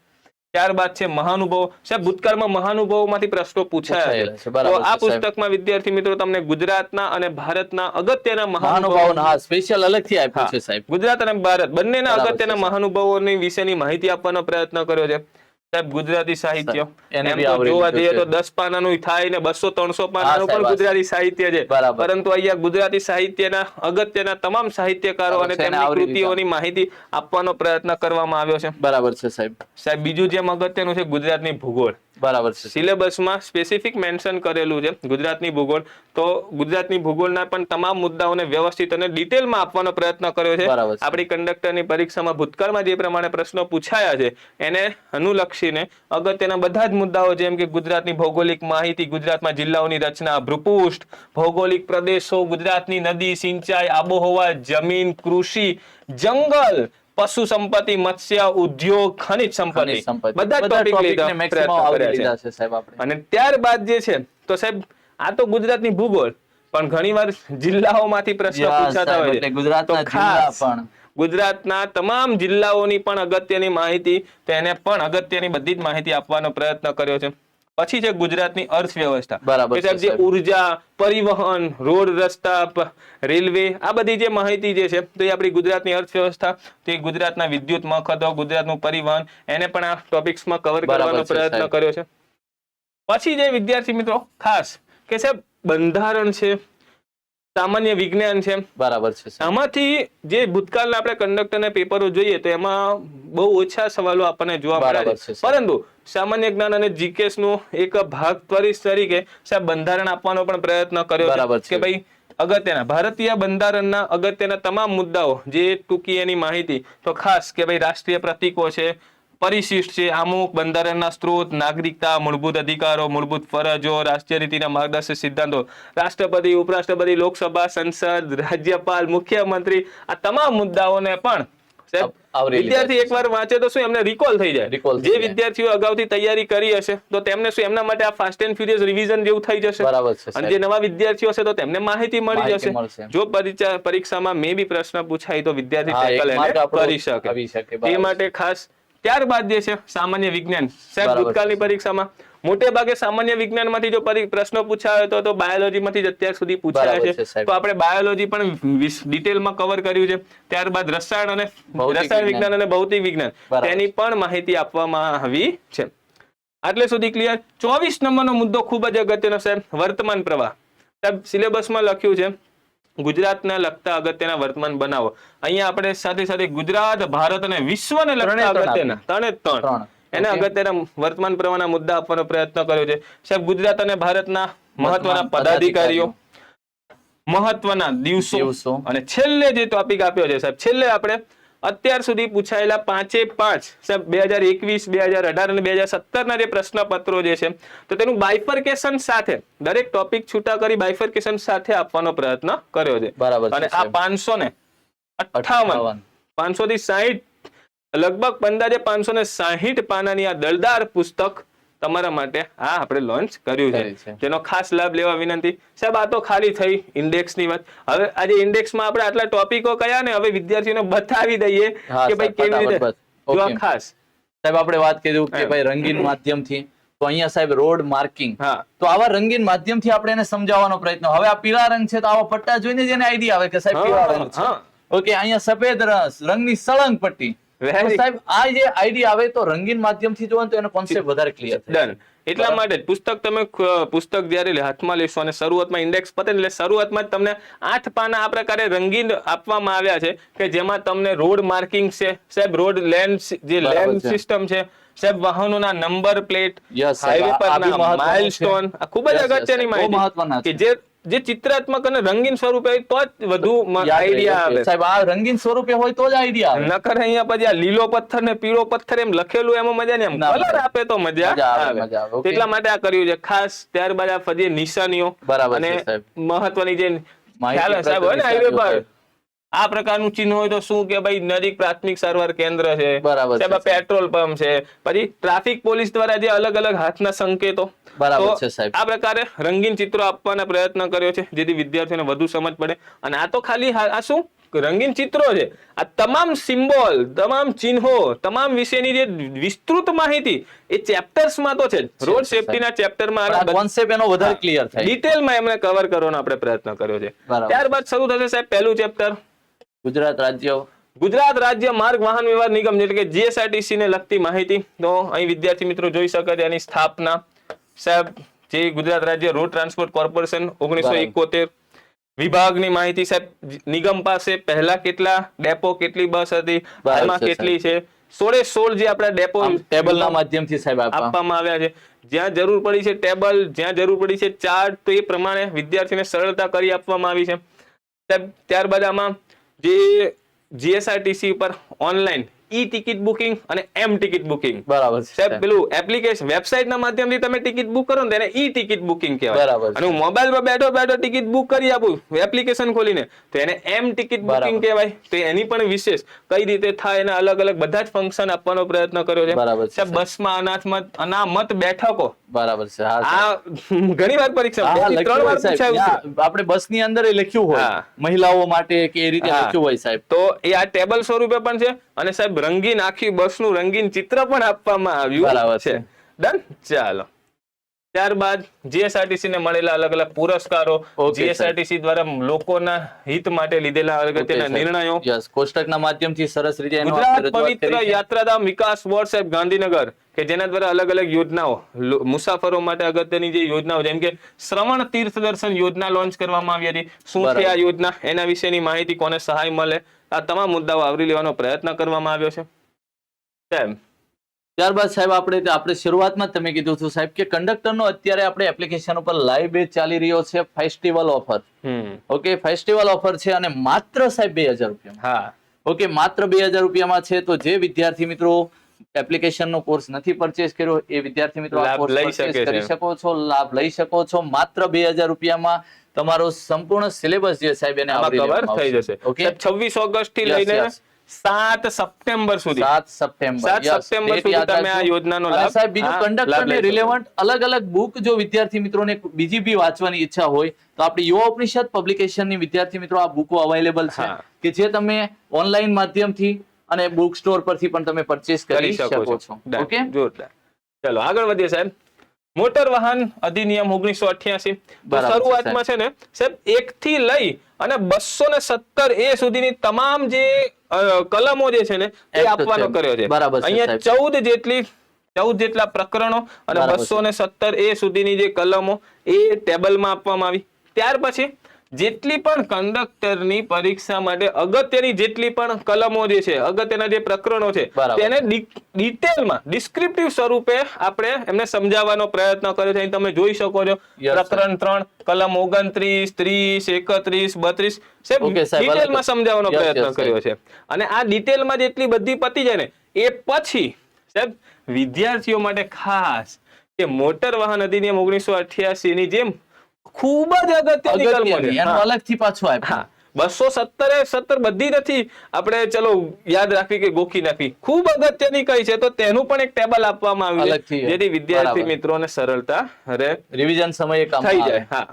ત્યારબાદ છે મહાનુભાવો. સાહેબ ભૂતકાળમાં મહાનુભાવોમાંથી પ્રશ્નો પૂછાયા પૂછાયેલા છે. છે. બરાબર તો આ છે, સાહેબ. પુસ્તકમાં વિદ્યાર્થી મિત્રો તમને ગુજરાતના અને ભારતના અગત્યના મહાનુભાવોના હા સ્પેશિયલ અલગથી આપ્યું છે સાહેબ. ગુજરાત અને ભારત બંનેના બરાબર છે, અગત્યના સાહેબ. મહાનુભાવોની વિશેની માહિતી આપવાનો પ્રયત્ન કર્યો છે. સાહેબ ગુજરાતી સાહિત્ય, એને એમ બી તો આવરી જોવા લીધું જઈએ છે. તો 10 પાનાનું થાય ને 200-300 પાનાનું સાહેબ, પણ હા. ગુજરાતી સાહિત્ય છે. બરાબર. પરંતુ અહીંયા ગુજરાતી સાહિત્યના અગત્યના તમામ સાહિત્યકારો બરાબર અને છે, એને તેમની આવરી કૃતિઓની માહિતી આપવાનો પ્રયત્ન કરવામાં આવ્યો છે. બરાબર છે સાહેબ. સાહેબ બીજું જેમ અગત્યનું છે ગુજરાતની ભૂગોળ. બરાબર છે. સિલેબસમાં સ્પેસિફિક મેન્શન કરેલું છે ગુજરાતની ભૂગોળ. તો ગુજરાતની ભૂગોળના પણ તમામ મુદ્દાઓને વ્યવસ્થિત અને ડિટેલમાં આપવાનો પ્રયત્ન કર્યો છે. બરાબર છે. આપણી કંડક્ટરની પરીક્ષામાં ભૂતકાળમાં જે પ્રમાણે પ્રશ્નો પૂછાયા છે એને અનુલક્ષીને અગત્યના બધા જ મુદ્દાઓ, જેમ કે ગુજરાતની ભૌગોલિક માહિતી, ગુજરાતમાં જિલ્લાઓની રચના, ભૂપૃષ્ઠ, ભૌગોલિક પ્રદેશો, ગુજરાતની નદી, સિંચાઈ, આબોહવા, જમીન, કૃષિ, જંગલ, પશુ સંપત્તિ, મત્સ્ય ઉદ્યોગ, ખનિજ સંપત્તિ, બધા ટોપિક લીધા મેક્સિમમ આવરી લીધા છે સાહેબ આપણે. અને ત્યારબાદ જે છે તો સાહેબ આ તો ગુજરાતની ભૂગોળ, પણ ઘણીવાર જિલ્લાઓમાંથી પ્રશ્ન યા પૂછાતા સાહેબ, હોય એટલે છે. ગુજરાતના તો જિલ્લા ખાસ પણ. ગુજરાતના તમામ જિલ્લાઓની પણ અગત્યની માહિતી, તેને પણ અગત્યની બધી જ માહિતી આપવાનો પ્રયત્ન કર્યો છે. પછી છે ગુજરાતની અર્થવ્યવસ્થા. બરાબર કે સાહેબ છે, જે સાહેબ. ઉર્જા, પરિવહન, રોડ, રસ્તા, રેલવે, આ બધી જે માહિતી જે છે તો એ આપણી ગુજરાતની અર્થવ્યવસ્થા, તે ગુજરાતના વિદ્યુત મથકો, ગુજરાતનું પરિવહન, એને પણ આ ટોપિક્સમાં કવર બરાબર કરવાનો છે, પ્રયત્ન સાહેબ. કર્યો છે. પછી જે વિદ્યાર્થી મિત્રો ખાસ કે સાહેબ બંધારણ છે, સામાન્ય વિજ્ઞાન છે, બરાબર છે સાહેબ. આમાંથી જે ભૂતકાળના આપણે કંડક્ટરના પેપરો જોઈએ તો એમાં બહુ ઓછા સવાલો આપણને જોવા મળે બરાબર છે. છે, સાહેબ. પરંતુ સામાન્ય જ્ઞાન અને જીકેસ નું એક ભાગ તરીકે સાહેબ બંધારણ આપવાનો પણ પ્રયત્ન કર્યો બરાબર છે છે. કે ભાઈ અગત્યના ભારતીય બંધારણના અગત્યના તમામ મુદ્દાઓ, જે ટૂંકી એની માહિતી, તો ખાસ કે ભાઈ રાષ્ટ્રીય પ્રતીકો છે, પરિશિષ્ટ છે, આમુખ, બંધારણના સ્ત્રોત, નાગરિકતા, મૂળભૂત અધિકારો, મૂળભૂત ફરજો, રાષ્ટ્રીય નીતિના માર્ગદર્શક સિદ્ધાંતો, રાષ્ટ્રપતિ, ઉપરાષ્ટ્રપતિ, લોકસભા, સંસદ, રાજ્યપાલ, મુખ્યમંત્રી, આ તમામ મુદ્દાઓને પણ સાહેબ આવરી લીધા વિદ્યાર્થી છે. એકવાર વાંચે તો શું એમને રિકોલ થઈ જાય. Recall થઈ જે જાય. વિદ્યાર્થીઓ અગાઉથી તૈયારી કરી હશે તો તેમને શું એમના માટે આ ફાસ્ટ એન્ડ ફ્યુરિયસ રિવિઝન જેવું થઈ જશે. બરાબર છે, અને સાહેબ. જે નવા વિદ્યાર્થીઓ હશે તો તેમને માહિતી મળી માહિતી જશે. મળશે. જો પરીક્ષામાં મે બી પ્રશ્ન પૂછાય તો વિદ્યાર્થી હા, એક ટેકલ માર્ક એને આપણો કરી શકે. આવી શકે. તે બરાબર માટે ખાસ ત્યારબાદ જે છે સામાન્ય વિજ્ઞાન. સાહેબ બરાબર ભૂતકાળની છે. પરીક્ષામાં મોટે ભાગે સામાન્ય વિજ્ઞાનમાંથી જો પ્રશ્નો પૂછાયો તો બાયોલોજીમાંથી જ અત્યાર સુધી પૂછાયા બરાબર છે. છે, સાહેબ. તો આપણે બાયોલોજી પણ ડિટેલમાં કવર કર્યું છે. ત્યારબાદ રસાયણ અને ભૌતિક રસાયણ વિજ્ઞાન. વિજ્ઞાન અને ભૌતિક વિજ્ઞાન, બરાબર. તેની પણ માહિતી આપવામાં આવી છે. આટલે સુધી ક્લિયર. 24 નંબરનો મુદ્દો ખૂબ જ અગત્યનો સાહેબ, વર્તમાન પ્રવાહ. સાહેબ સિલેબસમાં લખ્યું છે ગુજરાતને લગતા અગત્યના વર્તમાન બનાવો. અહીંયા આપણે સાથે સાથે ગુજરાત, ભારત અને વિશ્વને લગતા અગત્યના ત્રણ એના Okay. અગત્યના વર્તમાન પ્રવાહના મુદ્દા આપવાનો પ્રયત્ન કર્યો છે. સાહેબ ગુજરાત અને ભારતના મહત્વના પદાધિકારીઓ, મહત્વના દિવસો, અને છેલ્લે જે ટોપિક આપ્યો છે સાહેબ, છેલ્લે આપણે અત્યાર સુધી પૂછાયેલા 5 સાહેબ 2021, 2018 અને 2017 ના જે પ્રશ્નપત્રો જે છે તો તેનું બાયફર્કેશન સાથે દરેક ટોપિક છૂટા કરી બાયફર્કેશન સાથે આપવાનો પ્રયત્ન કર્યો છે. બરાબર છે, અને આ સાહેબ. 558 500 થી 60 લગભગ અંદાજે 560 પાનાની આ દળદાર પુસ્તક તમારા માટે આ આપણે લોન્ચ કર્યું કરી છે, છે. જેનો ખાસ લાભ લેવા વિનંતી. સાહેબ આ તો ખાલી થઈ ઇન્ડેક્સની વાત. હવે આજે ઇન્ડેક્સમાં આપણે આટલા ટોપિકો કયા ને હવે વિદ્યાર્થીઓને બતાવી દઈએ હા, કે ભાઈ સાહેબ, કેવી રીતે ફટાફટ બસ. જો આ Okay. ખાસ સાહેબ આપણે વાત કરીધું કે ભાઈ રંગીન માધ્યમથી, તો અહીંયા સાહેબ રોડ માર્કિંગ, હા તો આવા રંગીન માધ્યમથી આપણે એને સમજાવવાનો પ્રયત્ન. હવે આ પીળા રંગ છે તો આવા પટ્ટા જોઈને જ એને આઈડિયા આવે કે સાહેબ પીળા રંગ છે. હા ઓકે, અહીંયા સફેદ રંગની સળંગ પટ્ટી. તો Very સાહેબ આ જે આઈડિયા આવે તો રંગીન માધ્યમથી જોવો ને તો એનો કોન્સેપ્ટ વધારે ક્લિયર થાય. ડન. એટલા માટે જ પુસ્તક તમે પુસ્તક જ્યારે હાથમાં લેશો અને શરૂઆતમાં ઇન્ડેક્સ પતે એટલે શરૂઆતમાં જ તમને 8 પાના આ પ્રકારે રંગીન આપવામાં આવ્યા છે કે જેમાં તમને રોડ માર્કિંગ છે સાહેબ, રોડ લેન જે બરાબર લેન છે. સિસ્ટમ છે સાહેબ, વાહનોના નંબર પ્લેટ, Yes, સાહેબ, હાઈવે આ બી પરના મહત્વનું માઇલસ્ટોન, છે. આ ખૂબ જ Yes, yes, અગત્યની સાહેબ, બહુ મહત્વના માહિતી છે. કે જે ચિત્રાત્મક અને રંગીન સ્વરૂપે હોય તો જ વધુ યાદ રહે. આઈડિયા Okay, આવે. સાહેબ આ રંગીન સ્વરૂપે હોય તો જ આઈડિયા આવે. નકર અહીંયા પછી આ લીલો પથ્થર ને પીળો પથ્થર એમ લખેલું એમાં મજા નહીં, એમ ના, કલર મજા આપે તો મજા મજા આવે, આવે. મજા આવે. Okay. એટલા માટે આ કર્યું છે ખાસ. ત્યારબાદ આ ફરી નિશાનીઓ બરાબર અને છે, સાહેબ. મહત્વની જે માહિતી ખ્યાલ સાહેબ હોય ને હાઈવે પર સાહેબ. આ પ્રકારનું ચિહ્ન હોય તો શું કે ભાઈ નજીક પ્રાથમિક સારવાર કેન્દ્ર છે, બરાબર છે, સાહેબ આ પેટ્રોલ પંપ છે, પછી ટ્રાફિક પોલીસ દ્વારા જે અલગ અલગ હાથના સંકેતો, બરાબર તો છે, સાહેબ. આ પ્રકારે રંગીન ચિત્રો આપવાના પ્રયત્ન કર્યો છે જેથી વિદ્યાર્થીઓને વધુ સમજ પડે. અને આ તો ખાલી આ શું રંગીન ચિત્રો છે, આ તમામ સિમ્બોલ, તમામ ચિહ્નો, તમામ વિશેની જે વિસ્તૃત માહિતી એ ચેપ્ટર્સમાં તો છે જ. રોડ સેફટીના ચેપ્ટરમાં પણ આ concept એનો વધારે ક્લિયર થાય. ડિટેલમાં એમને કવર કરવાનો આપણે પ્રયત્ન કર્યો છે. બરાબર. ત્યારબાદ શરૂ થશે સાહેબ પહેલું ચેપ્ટર, ગુજરાત રાજ્ય ગુજરાત રાજ્ય માર્ગ વાહન વ્યવહાર નિગમ એટલે કે જીએસઆરટીસી ને લગતી માહિતી. તો અહીં વિદ્યાર્થી મિત્રો જોઈ શકે છે એની સ્થાપના સાહેબ, જે ગુજરાત રાજ્ય રોડ ટ્રાન્સપોર્ટ કોર્પોરેશન 1971, વિભાગની માહિતી સાહેબ, નિગમ પાસે પહેલા કેટલા ડેપો, કેટલી બસ હતી, હાલમાં છે, કેટલી છે, 16 જે આપણા ડેપો ટેબલના માધ્યમથી સાહેબ આપવામાં આવ્યા છે. જ્યાં જરૂર પડી છે ટેબલ, જ્યાં જરૂર પડી છે ચાર્ટ, તો એ પ્રમાણે વિદ્યાર્થીને સરળતા કરી આપવામાં આવી છે સાહેબ. ત્યારબાદ આમાં જે જીએસઆરટીસી ઉપર ઓનલાઈન ઈ ટિકિટ બુકિંગ અને એમ ટિકિટ બુકિંગ, બરાબર છે, સાહેબ પેલું એપ્લિકેશન વેબસાઇટ ના માધ્યમથી તમે ટિકિટ બુક કરો ને તેને ઈ ટિકિટ બુકિંગ કહેવાય. બરાબર છે. અને હું મોબાઈલ પર બેઠો બેઠો ટિકિટ બુક કરી આપું એપ્લિકેશન ખોલીને તો એને એમ ટિકિટ બુકિંગ કહેવાય. તો એની પણ વિશેષ કઈ રીતે થાય એના અલગ અલગ બધા જ ફંક્શન આપવાનો પ્રયત્ન કર્યો છે. બરાબર છે, સાહેબ બસમાં અનામત બેઠકો, બરાબર છે. હા, આ ઘણી વાર પરીક્ષા હા, 2 થી 3 વાર લખ્યું હોય સાહેબ. પૂછાયું છે. ત્યાં આપણે બસની અંદર એ લખ્યું હોય હા. મહિલાઓ માટે કે એ રીતે હા. લખ્યું હોય સાહેબ. તો એ આ ટેબલ સ્વરૂપે પણ છે અને સાહેબ રંગીન આખી બસનું રંગીન ચિત્ર પણ આપવામાં આવ્યું બરાબર છે. છે. ડન. ચાલો ત્યારબાદ જીએસઆરટીસી ને મળેલા અલગ અલગ પુરસ્કારો, Okay, જીએસઆરટીસી દ્વારા લોકોના હિત માટે લીધેલા અગત્યના નિર્ણયો, યસ, કોષ્ટકના માધ્યમથી સરસ રીતે એનો ગુજરાત આપણે રજૂઆત પવિત્ર કરી છે. યાત્રાધામ વિકાસ બોર્ડ સાહેબ ગાંધીનગર કે જેના દ્વારા અલગ અલગ યોજનાઓ મુસાફરો માટે અગત્યની જે યોજનાઓ જેમ કે શ્રવણ તીર્થ દર્શન યોજના લોન્ચ કરવામાં આવી હતી. શું છે આ યોજના, એના વિશેની માહિતી, કોને સહાય મળે, આ તમામ મુદ્દાઓ આવરી લેવાનો પ્રયત્ન કરવામાં આવ્યો છે સાહેબ. ત્યારબાદ સાહેબ આપણે શરૂઆતમાં જ તમે કીધું હતું સાહેબ કે કંડક્ટરનો અત્યારે આપણે એપ્લિકેશન ઉપર લાઈવ બેચ ચાલી રહ્યો છે, festival offer. Okay, festival offer છે અને માત્ર સાહેબ 2000 રૂપિયા. હા ઓકે, માત્ર 2000 રૂપિયામાં છે. તો જે વિદ્યાર્થી મિત્રો એપ્લિકેશન નો કોર્સ નથી પરચેસ કર્યો એ વિદ્યાર્થી મિત્રો આ લાભ કોર્સ લઈ પરચેસ શકે કરી છે. શકો છો, લાભ લઈ શકો છો. માત્ર 2000 રૂપિયામાં તમારો સંપૂર્ણ સિલેબસ જે સાહેબ એને આવરી કવર લેવામાં થઈ આવશે. જશે. ઓકે, 26 ઓગસ્ટ થી Yes, લઈને yes. 7 સપ્ટેમ્બર સુધી 7 સપ્ટેમ્બર 7 Yes, સપ્ટેમ્બર date સુધી યાદ તમે આ રાખજો. યોજનાનો અને લાભ સાહેબ બીજું લાભ કંડક્ટર લઈ ને શકો. રિલેવન્ટ અલગ અલગ બુક જો વિદ્યાર્થી મિત્રોને બીજી બી વાંચવાની ઈચ્છા હોય તો આપણી યુવા ઉપનિષદ પબ્લિકેશનની વિદ્યાર્થી મિત્રો આ બુકો અવેલેબલ છે હા. કે જે તમે ઓનલાઈન માધ્યમથી અને બુક સ્ટોર પરથી પણ તમે પરચેસ કરી શકો છો. Done. ઓકે, જોરદાર. ચલો આગળ વધીએ સાહેબ. મોટર વાહન અધિનિયમ 1988 બરાબર છે, શરૂઆતમાં છે ને સાહેબ 1 થી લઈ અને 217 સુધીની તમામ જે કલમો જે છે ને એ Act આપવાનો છે. કર્યો છે. બરાબર છે, અહીંયા સાહેબ. 14 જેટલા પ્રકરણો અને બરાબર છે. 217 સુધીની જે કલમો એ ટેબલમાં આપવામાં આવી. ત્યાર પછી જેટલી પણ કંડક્ટરની પરીક્ષા માટે અગત્યની જેટલી પણ કલમો જે છે, અગત્યના જે પ્રકરણો છે બરાબર. તેને ડિટેલમાં ડિસ્ક્રિપ્ટિવ સ્વરૂપે આપણે એમને સમજાવવાનો પ્રયત્ન કર્યો છે. અહીં તમે જોઈ શકો છો Yes, પ્રકરણ 3 કલમ 29, 30, 31, 32 સાહેબ Okay, સાહેબ, ડિટેલમાં સમજાવવાનો Yes, પ્રયત્ન yes, કર્યો છે. અને આ ડિટેલમાં જેટલી બધી પતી જાય ને એ પછી સાહેબ વિદ્યાર્થીઓ માટે ખાસ કે મોટર વાહન અધિનિયમ 1988 ની જેમ ખૂબ જ અગત્યની કલમો છે. એનો હા. અલગથી પાછો આપ્યો. હા 217 બધી નથી આપણે ચલો યાદ રાખવી કે ગોખી નાખવી, ખૂબ અગત્યની કઈ છે તો તેનું પણ એક ટેબલ આપવામાં આવ્યું અલગથી, છે જેથી વિદ્યાર્થી બરાબર. મિત્રોને સરળતા રહે, રિવિઝન સમયે કામ થઈ આવે. જાય. હા,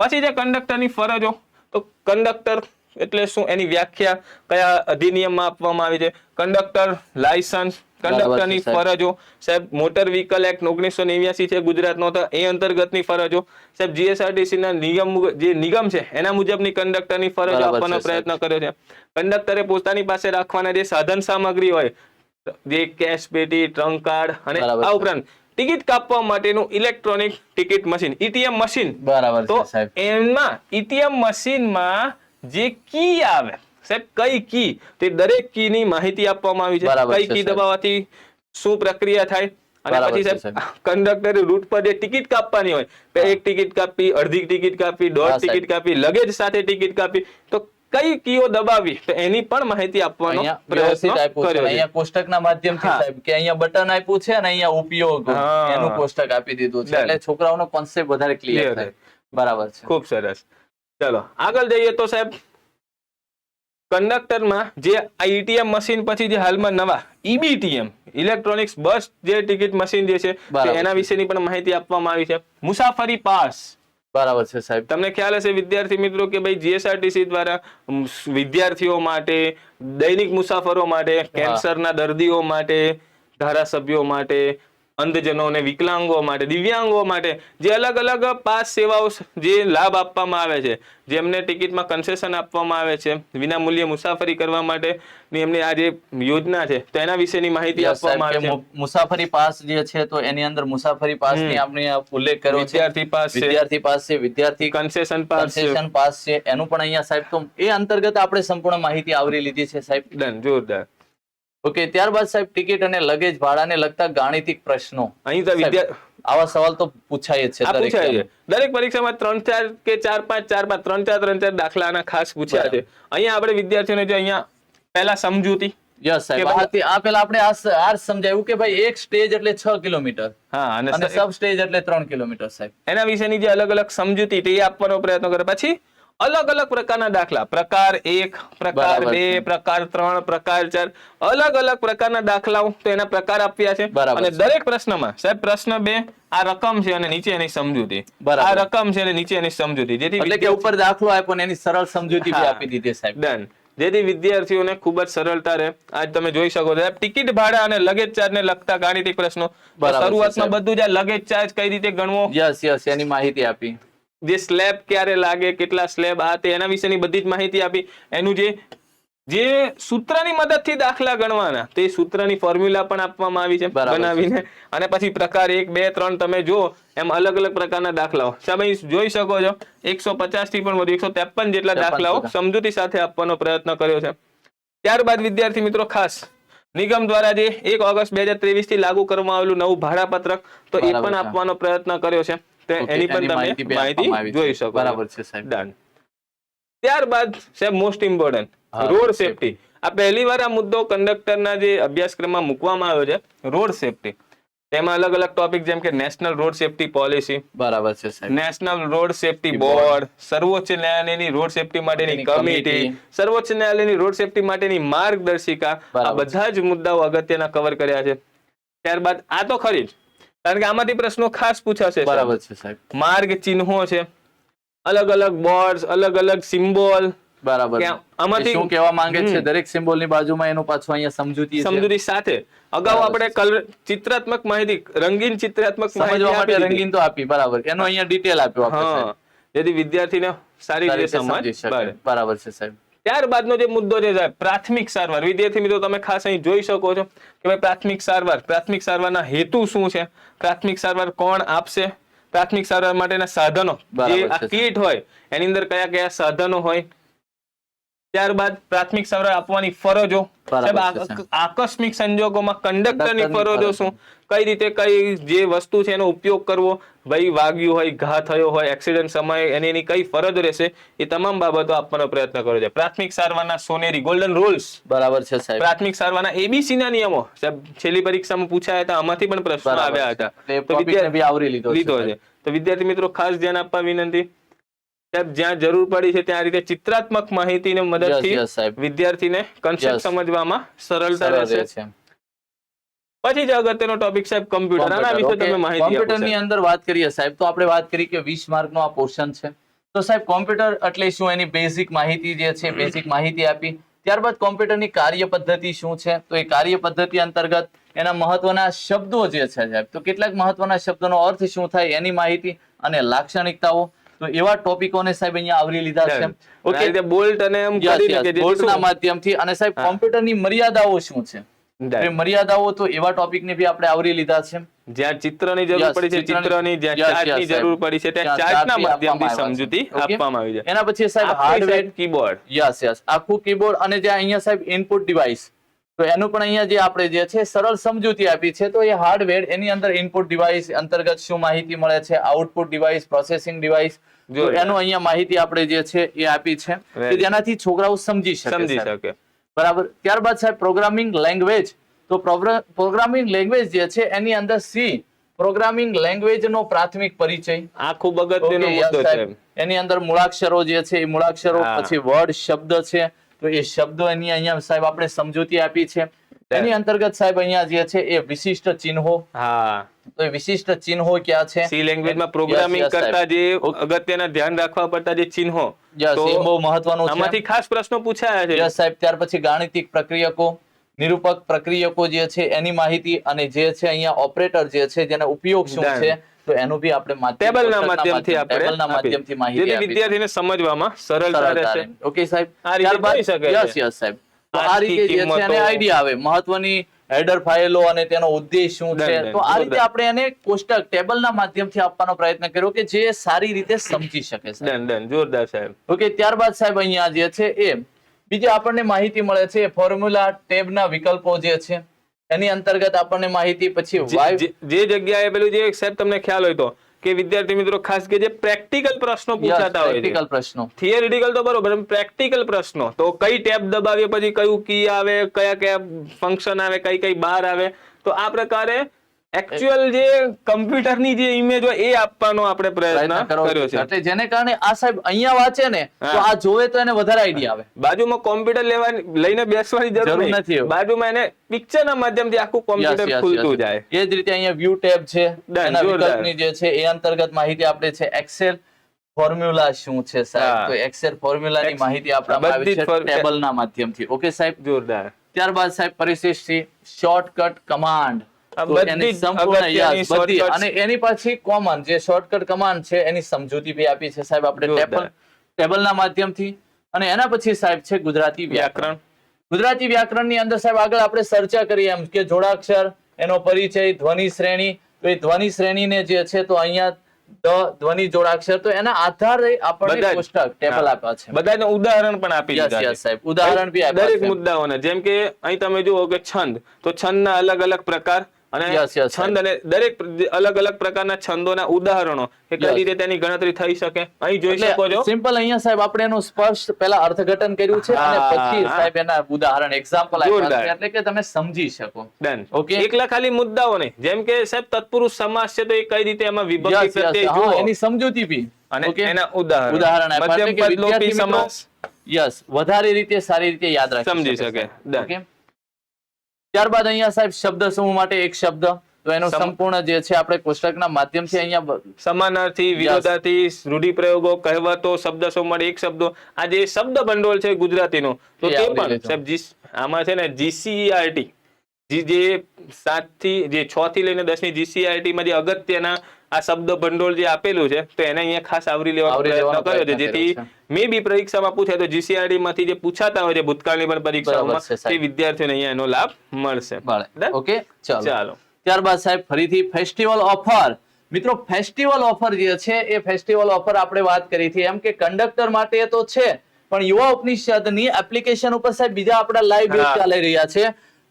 પછી જે કંડક્ટરની ફરજો, તો કંડક્ટર એટલે શું, એની વ્યાખ્યા કયા અધિનિયમમાં આપવામાં આવી છે. કંડક્ટર લાયસન્સ, કંડક્ટરની સાહેબ. ફરજો સાહેબ મોટર વ્હીકલ એક્ટ 1989 છે ગુજરાતનો, તો એ અંતર્ગતની ફરજો સાહેબ જીએસઆરટીસી ના નિગમ છે એના મુજબની કંડક્ટરની ફરજો બરાબર આપવાનો છે, પ્રયત્ન કર્યો છે. કંડક્ટરે પોતાની પાસે રાખવાના જે સાધન સામગ્રી હોય, જે કેશ પેટી, ટ્રંક કાર્ડ અને બરાબર આ છે. ઉપરાંત ટિકિટ કાપવા માટેનું ઇલેક્ટ્રોનિક ટિકિટ મશીન, ઈટીએમ મશીન. બરાબર તો છે સાહેબ. એમાં ઈટીએમ મશીનમાં જે કી આવે સાહેબ, કઈ કી, તે દરેક કી ની માહિતી આપવામાં આવી છે. બરાબર કઈ છે, કી સાહેબ. દબાવવાથી શું પ્રક્રિયા થાય, અને બરાબર પછી છે, સાહેબ કંડક્ટરે રૂટ પર જે ટિકિટ કાપવાની હોય, તો એક ટિકિટ કાપી, અડધી ટિકિટ કાપી, દોઢ હા, સાહેબ. ટિકિટ કાપી, લગેજ સાથે ટિકિટ કાપી, તો કઈ કીઓ દબાવી, તો એની પણ માહિતી આપવાનો અહીંયા પ્રયત્ન વ્યવસ્થિત આપ્યું છે. કર્યો છે. અહીંયા કોષ્ટકના માધ્યમથી હા. સાહેબ કે અહીંયા બટન આપ્યું છે અને અહીંયા ઉપયોગ હા. એનું કોષ્ટક આપી દીધું છે, Done. એટલે છોકરાઓનો કોન્સેપ્ટ વધારે Clear ક્લિયર થાય. બરાબર છે. ખૂબ સરસ. ચલો આગળ જઈએ તો સાહેબ કંડક્ટરમાં જે ઈટીએમ મશીન પછી જે હાલમાં નવા ઈબીટીએમ ઇલેક્ટ્રોનિક્સ બસ જે ટિકિટ મશીન જે છે બરાબર એના છે. વિશેની પણ માહિતી આપવામાં આવી છે. મુસાફરી પાસ, બરાબર છે સાહેબ. તમને ખ્યાલ હશે વિદ્યાર્થી મિત્રો કે ભાઈ જીએસઆરટીસી દ્વારા વિદ્યાર્થીઓ માટે, દૈનિક મુસાફરો માટે, કેન્સરના દર્દીઓ માટે, ધારાસભ્યો માટે, અંધજનો અને વિકલાંગો માટે, દિવ્યાંગો માટે જે અલગ અલગ પાસ સેવાઓ જે લાભ આપવામાં આવે છે, જેમને ટિકિટમાં કન્સેશન આપવામાં આવે છે, વિના મૂલ્યે મુસાફરી કરવા માટે એમની આ જે યોજના છે તો એના વિશેની માહિતી Yes, સાહેબ, આપવામાં આવે કે છે. મુસાફરી પાસ જે છે તો એની અંદર મુસાફરી પાસ ની આપણે ઉલ્લેખ કર્યો છે. વિદ્યાર્થી પાસ છે, વિદ્યાર્થી પાસ છે, વિદ્યાર્થી કન્સેશન પાસ છે. કન્સેશન પાસ છે, એનું પણ અહીંયા સાહેબ તો એ અંતર્ગત આપણે સંપૂર્ણ માહિતી આવરી લીધી છે સાહેબ. ડન, જોરદાર. ઓકે, ત્યારબાદ સાહેબ ટિકિટ અને લગેજ ભાડાને લગતા ગાણિતિક પ્રશ્નો. અહીં તો સાહેબ, આવા સવાલ તો પૂછાય જ છે આ દરેક પૂછાય છે exam. દરેક પરીક્ષામાં 3-4 કે 4-5 3-4 દાખલા આના ખાસ પૂછ્યા છે. અહીંયા આપણે વિદ્યાર્થીઓને જો અહીંયા પહેલા સમજૂતી, યસ સાહેબ. કે ભાઈ- આ પેલા આપણે આ સમજાવ્યું કે ભાઈ એક સ્ટેજ એટલે 6 કિલોમીટર હા, અને અને સબ સ્ટેજ એટલે 3 કિલોમીટર સાહેબ. એના વિશેની જે અલગ અલગ સમજૂતી તે આપવાનો પ્રયત્ન કરે. પછી અલગ અલગ પ્રકારના દાખલા, પ્રકાર 1, પ્રકાર બરાબર 2, છે. પ્રકાર 3, પ્રકાર 4, અલગ અલગ પ્રકારના દાખલાઓ, તો એના પ્રકાર આપ્યા છે. બરાબર અને છે. દરેક પ્રશ્નમાં સાહેબ પ્રશ્ન 2 આ રકમ છે અને નીચે એની સમજૂતી, બરાબર. આ રકમ છે અને નીચે એની સમજૂતી, જેથી એટલે કે ઉપર દાખલો આપ્યો ને એની સરળ સમજૂતી બી હા. આપી દીધી સાહેબ. ડન, જેથી વિદ્યાર્થીઓને ખૂબ જ સરળતા રહે. આજ તમે જોઈ શકો છો ટિકિટ ભાડા અને લગેજ ચાર્જને લગતા ગાણિતિક પ્રશ્નો. તો બરાબર છે, શરૂઆતમાં સાહેબ. બધું જ લગેજ ચાર્જ કઈ રીતે ગણવો, યસ એની માહિતી આપી. જે સ્લેબ ક્યારે લાગે, કેટલા સ્લેબ, આ તે એના વિશેની બધી જ માહિતી આપી. એનું જે સૂત્રની મદદથી દાખલા ગણવાના, તે સૂત્રની ફોર્મ્યુલા પણ આપવામાં આવી છે બરાબર છે. બનાવીને. અને પછી પ્રકાર 1, 2, 3 તમે જો એમ અલગ અલગ પ્રકારના દાખલાઓ સાહેબ અહીં જોઈ શકો છો. 150 થી પણ વધુ 153 જેટલા 53 દાખલાઓ સુધા. સમજૂતી સાથે આપવાનો પ્રયત્ન કર્યો છે. ત્યારબાદ વિદ્યાર્થી મિત્રો ખાસ નિગમ દ્વારા જે 1 ઓગસ્ટ 2023 થી લાગુ કરવામાં આવેલું નવું ભાડાપત્રક, તો એ બરાબર પણ છે. આપવાનો પ્રયત્ન કર્યો છે. તો ઓકે, એની પણ એની માહિતી તમે બી આપવામાં આવી માહિતી છે. જોઈ શકો છો. બરાબર છે સાહેબ. ડન. ત્યારબાદ સાહેબ મોસ્ટ ઇમ્પોર્ટન્ટ હા, રોડ road સેફટી. આ પહેલી વાર આ મુદ્દો કંડક્ટરના જે અભ્યાસક્રમમાં મૂકવામાં આવ્યો છે, રોડ સેફટી. તેમાં અલગ અલગ ટોપિક જેમ કે નેશનલ રોડ સેફટી પોલિસી, બરાબર છે સાહેબ. નેશનલ રોડ સેફટી બોર્ડ, સર્વોચ્ચ ન્યાયાલયની રોડ સેફટી માટેની કમિટી, સર્વોચ્ચ ન્યાયાલયની રોડ સેફટી માટેની માર્ગદર્શિકા, આ બરાબર. બધા જ મુદ્દાઓ અગત્યના કવર કર્યા છે. ત્યારબાદ આ તો ખરી જ, કારણ કે આમાંથી પ્રશ્નો ખાસ પૂછાશે. બરાબર છે સાહેબ. માર્ગ ચિહ્નો છે, અલગ અલગ બોર્ડ, અલગ અલગ સિમ્બોલ, બરાબર. કે આમાંથી- એ શું કહેવા માંગે છે દરેક સિમ્બોલ ની બાજુમાં એનું પાછું અહીંયા સમજૂતી છે. સમજૂતી સાથે અગાઉ બરાબર આપણે ચિત્રાત્મક માહિતી, રંગીન ચિત્રાત્મક માહિતી સમજવા માટે આપી દીધી. રંગીન તો આપી, બરાબર. એનો અહીંયા ડિટેલ આપ્યો આપણે હા, સાહેબ. જેથી વિદ્યાર્થીને સારી સારી રીતે રીતે સમજી સમજ શકે. પડે. બરાબર છે સાહેબ. ત્યારબાદનો જે મુદ્દો છે સાહેબ પ્રાથમિક સારવાર. વિદ્યાર્થી મિત્રો તમે ખાસ અહીં જોઈ શકો છો કે ભાઈ પ્રાથમિક સારવારના હેતુ શું છે, પ્રાથમિક સારવાર કોણ આપશે, પ્રાથમિક સારવાર માટેના સાધનો, બરાબર જે છે, આ કીટ હોય એની અંદર કયા કયા સાધનો હોય. ત્યારબાદ પ્રાથમિક સારવાર આપવાની ફરજો. બરાબર સાહેબ, છે, સાહેબ. આકસ્મિક સંજોગોમાં કંડક્ટરની કંડક્ટરની ફરજો શું, કઈ રીતે કઈ જે વસ્તુ છે એનો ઉપયોગ કરવો, ભાઈ વાગ્યું હોય, ઘા થયો હોય, એક્સિડન્ટ સમયે એની કઈ ફરજ રહેશે, એ તમામ બાબતો આપવાનો પ્રયત્ન કર્યો છે. પ્રાથમિક સારવારના સોનેરી ગોલ્ડન રૂલ્સ, બરાબર છે સાહેબ. પ્રાથમિક સારવારના એબીસી ના નિયમો સાહેબ છેલ્લી પરીક્ષામાં પૂછાયા હતા, આમાંથી પણ પ્રશ્નો બરાબર આવ્યા છે. હતા. એટલે તો topic ને બી આવરી લીધો લીધો છે છે. તો વિદ્યાર્થી મિત્રો ખાસ ધ્યાન આપવા વિનંતી. સાહેબ જ્યાં જરૂર પડી છે ત્યાં આ રીતે ચિત્રાત્મક માહિતીની મદદથી yes, સાહેબ. વિદ્યાર્થીને કન્સેપ્ટ Yes. સમજવામાં સરળતા સરળ રહેશે. રહે છે. પછી જે અગત્યનો ટોપિક સાહેબ કમ્પ્યુટર, આના વિશે Okay. તમે માહિતી આપો કોમ્પ્યુટરની સાહેબ. અંદર વાત કરીએ સાહેબ તો આપણે વાત કરી કે 20 માર્કનો આ પોર્શન છે. તો સાહેબ કોમ્પ્યુટર એટલે શું, એની બેઝિક માહિતી જે છે, બેઝિક માહિતી આપી. ત્યારબાદ કોમ્પ્યુટરની કાર્ય પદ્ધતિ શું છે, તો એ કાર્ય પદ્ધતિ અંતર્ગત એના મહત્વના શબ્દો જે છે સાહેબ, તો કેટલાક મહત્વના શબ્દોનો અર્થ શું થાય એની માહિતી અને લાક્ષણિકતાઓ, તો એવા ટોપિકોને સાહેબ અહીંયા આવરી લીધા છે. આ રીતે બોલ્ટ અને એમ કરીને કે જેથી બોર્ડના શું? માધ્યમથી. અને સાહેબ કોમ્પ્યુટરની મર્યાદાઓ શું છે, એ મર્યાદાઓ, તો એવા ટોપિકને બી આપણે આવરી લીધા છે. જ્યાં ચિત્રની જરૂર Yes, પડી છે ચિત્રની, જ્યાં ચાર્ટની સાહેબ. જરૂર પડી છે ત્યાં ત્યાં ચાર્ટના ચાર્ટથી માધ્યમથી આપવામાં આવ્યા સમજૂતી છે. Okay. આપવામાં આવી જાય. એના પછી સાહેબ હાર્ડવેર, કીબોર્ડ, યસ આખું કીબોર્ડ, અને જ્યાં અહીંયા સાહેબ ઇનપુટ ડિવાઇસ, તો એનું પણ અહીંયા જે આપણે જે છે સરળ સમજૂતી આપી છે. તો એ હાર્ડવેર, એની અંદર ઇનપુટ ડિવાઇસ અંતર્ગત શું માહિતી મળે છે, આઉટપુટ ડિવાઇસ, પ્રોસેસિંગ ડિવાઇસ, તો એનું અહીંયા માહિતી આપણે જે છે એ આપી છે કે જેનાથી છોકરાઓ સમજી સમજી શકે. શકે. બરાબર. ત્યારબાદ સાહેબ પ્રોગ્રામિંગ લેંગ્વેજ, તો પ્રોગ્રામિંગ લેંગ્વેજ જે છે એની અંદર સી પ્રોગ્રામિંગ લેંગ્વેજ નો પ્રાથમિક પરિચય. આ ખૂબ અગત્યનો Okay, yes, મુદ્દો છે. સાહેબ. એની અંદર મૂળાક્ષરો જે છે એ મૂળાક્ષરો, હા. પછી વર્ડ શબ્દ છે, તો એ શબ્દો એની અહીંયા સાહેબ આપણે સમજૂતી આપી છે. એની અંતર્ગત સાહેબ અહીંયા જે છે એ વિશિષ્ટ ચિહ્નો, હા, તો એ વિશિષ્ટ ચિહ્નો ક્યાં છે, સી લેંગ્વેજમાં પ્રોગ્રામિંગ Yes, yes, કરતા સાહેબ. જે અગત્યના ધ્યાન રાખવા પડતા જે ચિહ્નો, Yes, તો એ બહુ મહત્વનું આમાંથી છે. ખાસ પ્રશ્નો પૂછાયા છે. Yes, સાહેબ. ત્યાર પછી ગાણિતિક પ્રક્રિયકો, નિરૂપક પ્રક્રિયકો જે છે એની માહિતી, અને જે છે અહીંયા ઓપરેટર જે છે જેનો ઉપયોગ શું Done. છે, તો એનું બી આપણે ટેબલના માધ્યમથી ટેબલના આપણે માધ્યમથી આપી. માહિતી જેથી આપી છે. વિદ્યાર્થીને સમજવામાં સરળતા સરળતા રહેશે. રહે. ઓકે સાહેબ. આ રીતે ત્યારબાદ જોઈ શકે છે. યસ સાહેબ. તો આ આજની રીતે જે છે કિંમતો. એને આઈડિયા આવે મહત્વની હેડર ફાઇલો અને તેનો ઉદ્દેશ શું છે. Done, તો આ done. રીતે આપણે એને કોષ્ટક ટેબલના માધ્યમથી આપવાનો પ્રયત્ન કર્યો કે જે સારી રીતે સમજી શકે સાહેબ. ડન જોરદાર સાહેબ. ઓકે. ત્યારબાદ સાહેબ અહીંયા જે છે એ બીજી આપણને માહિતી મળે છે ફોર્મ્યુલા ટેબના વિકલ્પો જે છે એની અંતર્ગત આપણને માહિતી. પછી જે જગ્યાએ પેલું જે સાહેબ તમને ખ્યાલ હોય તો કે વિદ્યાર્થી મિત્રો ખાસ કે જે પ્રેક્ટિકલ પ્રશ્નો પૂછાતા હોય છે, પ્રેક્ટિકલ પ્રશ્નો, થિયરિટિકલ તો બરોબર, પ્રેક્ટિકલ પ્રશ્નો, તો કઈ ટેબ દબાવીએ પછી કયું કી આવે, કયા કયા ફંક્શન આવે, કઈ કઈ બાર આવે, તો આ પ્રકારે એકચ્યુઅલ જે કમ્પ્યુટરની જે ઇમેજ હોય એ આપવાનો આપણે પ્રયત્ન કર્યો છે. એટલે જેને કારણે આ સાહેબ અહીંયા વાંચે ને તો આ જોવે તો એને વધારે આઈડિયા આવે. બાજુમાં કોમ્પ્યુટર લઈને બેસવાની જરૂર જરૂર નથી. નથી. બાજુમાં એને પિક્ચરના માધ્યમથી આખું કોમ્પ્યુટર ખુલતું જાય. એ જ રીતે અહીંયા વ્યૂ ટેબ છે, એના જોરદાર. વિકલ્પની જે છે એ અંતર્ગત માહિતી આપણે છે. એક્સેલ ફોર્મ્યુલા શું છે સાહેબ, હા. તો એક્સેલ ફોર્મ્યુલાની માહિતી આપવામાં આવી છે ટેબલના માધ્યમથી. ઓકે સાહેબ. જોરદાર. ત્યારબાદ સાહેબ પરિશિષ્ટ શોર્ટકટ કમાન્ડ, આ તો બધી એની જ સંપૂર્ણ અગત્યની yes, બધી. shortcuts. અને એની પછી કોમન જે શોર્ટકટ કમાન્ડ છે એની સમજૂતી બી આપી છે સાહેબ આપણે જોરદાર. ટેબલના માધ્યમથી. અને એના પછી સાહેબ છે ગુજરાતી વ્યાકરણ. વ્યાકરણ. ગુજરાતી વ્યાકરણની અંદર સાહેબ આગળ આપણે ચર્ચા કરી એમ કે જોડાક્ષર, એનો પરિચય, ધ્વનિ શ્રેણી, તો એ ધ્વનિ શ્રેણીને જે છે તો અહીંયા ધ્વનિ જોડાક્ષર, તો એના આધારે આપણને બધા જ. કોષ્ટક ટેબલ હા. આપ્યા છે. બધાને ઉદાહરણ પણ આપી Yes, દીધા છે. yes, સાહેબ. ઉદાહરણ બી આપ્યા દરેક છે. મુદ્દાઓને, જેમ કે અહીં તમે જુઓ કે છંદ, તો છંદના અલગ અલગ પ્રકાર અને Yes, yes, છંદ અને દરેક અલગ અલગ પ્રકારના છંદોના ઉદાહરણો કે કઈ Yes. રીતે તેની ગણતરી થઈ શકે અહીં જોઈ શકો છો. સિમ્પલ અહીંયા સાહેબ આપણે એનું સ્પષ્ટ પહેલા અર્થઘટન કર્યું છે અને હા, પછી હા. સાહેબ એના ઉદાહરણ એક્ઝામ્પલ આપ્યા જોરદાર. છે એટલે કે તમે સમજી શકો. ડન. Okay. એકલા ખાલી મુદ્દાઓ નહીં, જેમ કે સાહેબ તત્પુરુષ સમાસ છે તો એ કઈ રીતે એમાં વિભક્તિ Yes, yes, પ્રત્યય હા, જુઓ એની સમજૂતી બી અને Okay. એના ઉદાહરણ ઉદાહરણ આપ્યા મધ્યમ એટલે કે પદ લોપી વિદ્યાર્થી મિત્રો સમાસ યસ વધારે રીતે સારી રીતે યાદ રાખી સમજી શકે. સાહેબ. Done. Okay. ત્યારબાદ અહીંયા સાહેબ શબ્દ સમૂહ માટે એક શબ્દ, તો એનો સંપૂર્ણ જે છે આપણે કોષ્ટકના માધ્યમથી અહીંયા સમાનાર્થી, વિરોધાર્થી, રૂઢિપ્રયોગો, કહેવતો, શબ્દ સમૂહ એક શબ્દો, આ જે શબ્દ ભંડોળ છે ગુજરાતીનો, તો એ તે આવરી પણ લીધું. સાહેબ આમાં છે ને GCERT જે 7 થી જે 6 થી લઈને 10 ની GCERT માં જે અગત્યના આ શબ્દ ભંડોળ જે આપેલું છે તો એને અહીંયા ખાસ આવરી લેવાનો પ્રયત્ન કર્યો છે, જેથી મે બી પરીક્ષામાં પૂછાય તો GCERT માંથી જે પૂછાતા હોય છે ભૂતકાળની પણ પરીક્ષાઓમાં બરાબર છે, સાહેબ. તે વિદ્યાર્થીઓને અહીંયા એનો લાભ મળશે. Done? ઓકે ચાલો. ચાલો. ત્યારબાદ સાહેબ ફરીથી ફેસ્ટિવલ ઓફર. મિત્રો ફેસ્ટિવલ ઓફર જે છે એ ફેસ્ટિવલ ઓફર આપણે વાત કરી હતી એમ કે કંડક્ટર માટે તો છે, પણ યુવા ઉપનિષદની એપ્લિકેશન ઉપર સાહેબ બીજા આપણા લાઈવ બેચ હા. ચાલી રહ્યા છે.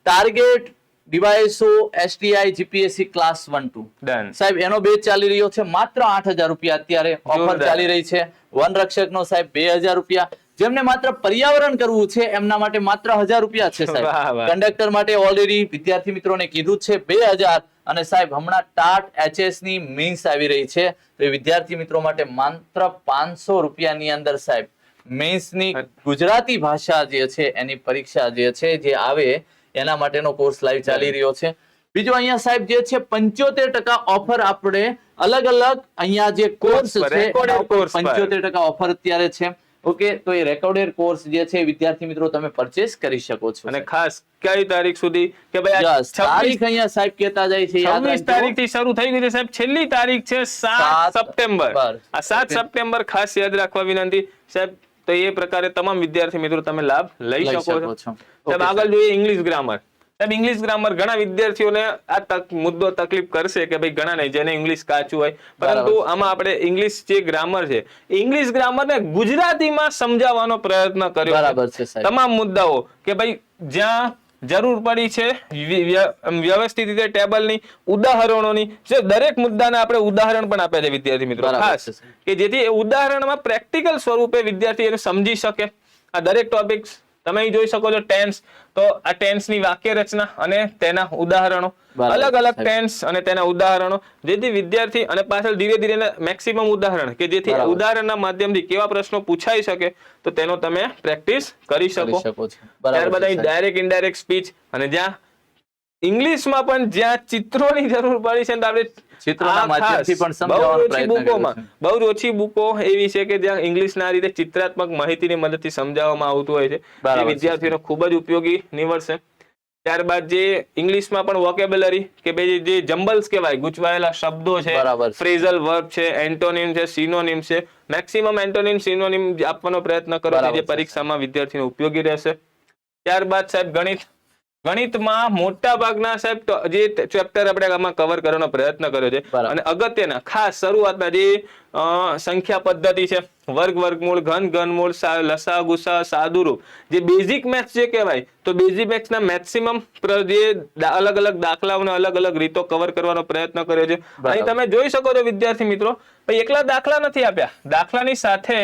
ટાર્ગેટ ડિવાઇસો STI GPSC ક્લાસ 1-2 Done. સાહેબ એનો બેચ ચાલી રહ્યો છે માત્ર 8,000 રૂપિયા અત્યારે ઓફર જોરદાર. ચાલી રહી છે. વનરક્ષક નો સાહેબ 2,000 રૂપિયા. જેમને માત્ર પર્યાવરણ કરવું છે એમના માટે માત્ર 1000 રૂપિયા છે સાહેબ. વાહ, વાહ. કંડક્ટર માટે ઓલરેડી વિદ્યાર્થી મિત્રોને કીધું જ છે 2000. અને સાહેબ હમણાં ટાટ HS ની મેન્સ આવી રહી છે, તો એ વિદ્યાર્થી મિત્રો માટે માત્ર 500 રૂપિયાની અંદર સાહેબ મેન્સની ગુજરાતી ભાષા જે છે એની પરીક્ષા જે છે જે આવે એના માટેનો કોર્સ લાઈવ ચાલી રહ્યો છે. બીજું અહીંયા સાહેબ જે છે 75% ઓફર આપણે અલગ અલગ અહીંયા જે કોર્સ છે Recorded course પર. 75% ઓફર અત્યારે છે. ઓકે, તો એ રેકોર્ડેડ કોર્સ જે છે વિદ્યાર્થી મિત્રો તમે પરચેસ કરી શકો છો. અને ખાસ કઈ તારીખ સુધી કે ભાઈ આ Yes, તારીખ અહીંયા સાહેબ કહેતા જાય છે, યાદ 26 રાખજો. તારીખ થી શરૂ થઈ ગયું છે સાહેબ, છેલ્લી તારીખ છે 7 સપ્ટેમ્બર. આ 7 Okay. સપ્ટેમ્બર ખાસ યાદ રાખવા વિનંતી સાહેબ. તો એ પ્રકારે તમામ વિદ્યાર્થી મિત્રો તમે લાભ લઈ લઈ શકો છો. શકો છો. સાહેબ Okay, આગળ જોઈએ ઇંગ્લિશ ગ્રામર. સાહેબ ઇંગ્લિશ ગ્રામર ઘણા વિદ્યાર્થીઓને આ મુદ્દો તકલીફ કરશે કે ભાઈ ઘણા નહીં જેને ઇંગ્લિશ કાચું હોય, પરંતુ આમાં આપણે ઇંગ્લિશ જે ગ્રામર છે ઇંગ્લિશ ગ્રામરને ગુજરાતીમાં સમજાવવાનો પ્રયત્ન કર્યો છે. બરાબર છે સાહેબ. તમામ મુદ્દાઓ કે ભાઈ જ્યાં જરૂર પડી છે વ્યવસ્થિત રીતે ટેબલની ઉદાહરણોની, જે દરેક મુદ્દાના આપણે ઉદાહરણ પણ આપ્યા છે વિદ્યાર્થી મિત્રો, બરાબર ખાસ છે સાહેબ. કે જેથી એ ઉદાહરણમાં પ્રેક્ટિકલ સ્વરૂપે વિદ્યાર્થી એને સમજી શકે. આ દરેક ટોપિક્સ તમે અહીં જોઈ શકો છો. ટેન્સ, તો આ ટેન્સ ની વાક્ય રચના અને તેના ઉદાહરણો, બરાબર અલગ અલગ સાહેબ. ટેન્સ અને તેના ઉદાહરણો, જેથી વિદ્યાર્થી અને પાછળ ધીરે ધીરે મેક્સિમમ ઉદાહરણ કે જેથી બરાબર. ઉદાહરણના માધ્યમથી કેવા પ્રશ્નો પૂછાઈ શકે તો તેનો તમે પ્રેક્ટિસ કરી કરી શકો. શકો છો. બરાબર ત્યારબાદ છે અહીં સાહેબ. ડાયરેક્ટ ઇનડાયરેક્ટ સ્પીચ, અને જ્યાં ઇંગ્લિશમાં પણ જ્યાં ચિત્રોની જરૂર પડી છે ને તો આપણે ચિત્રોના આ માધ્યમથી ખાસ પણ સમજાવવાનો બહુ ઓછી પ્રયત્ન કર્યો બુકોમાં, છે. બહુ જ ઓછી બુકો એવી છે કે જ્યાં ઇંગ્લિશના આ રીતે ચિત્રાત્મક માહિતીની મદદથી સમજાવવામાં આવતું હોય છે. બરાબર એ છે. વિદ્યાર્થીઓને ખૂબ જ ઉપયોગી નીવડશે. ત્યારબાદ જે ઇંગ્લિશમાં પણ વોકેબ્યુલરી કે ભાઈ જે જમ્બલ્સ કહેવાય, ગૂંચવાયેલા શબ્દો છે, બરાબર છે. ફ્રેઝલ વર્બ છે, એન્ટોનિમ છે, સિનોનિમ છે, મેક્સિમમ એન્ટોનિમ સિનોનિમ આપવાનો પ્રયત્ન કરો બરાબર જે છે. પરીક્ષામાં વિદ્યાર્થીને ઉપયોગી રહેશે. ત્યારબાદ સાહેબ ગણિતમાં મોટા ભાગના સાહેબ જે ચેપ્ટર આપણે આમાં કવર કરવાનો પ્રયત્ન કર્યો છે. બરાબર. અને અગત્યના ખાસ શરૂઆતના જે સંખ્યા પદ્ધતિ છે, વર્ગ, વર્ગમૂળ, ઘન, ઘનમૂળ, લસા, ગુસા, સાદુરૂપ, જે બેઝિક મેથ્સ જે કહેવાય, તો બેઝિક મેથ્સના મેક્સિમમ જે અલગ અલગ દાખલાઓને અલગ અલગ રીતો કવર કરવાનો પ્રયત્ન કર્યો છે. અહીં તમે જોઈ શકો છો વિદ્યાર્થી મિત્રો, ભાઈ એકલા દાખલા નથી આપ્યા, દાખલાની સાથે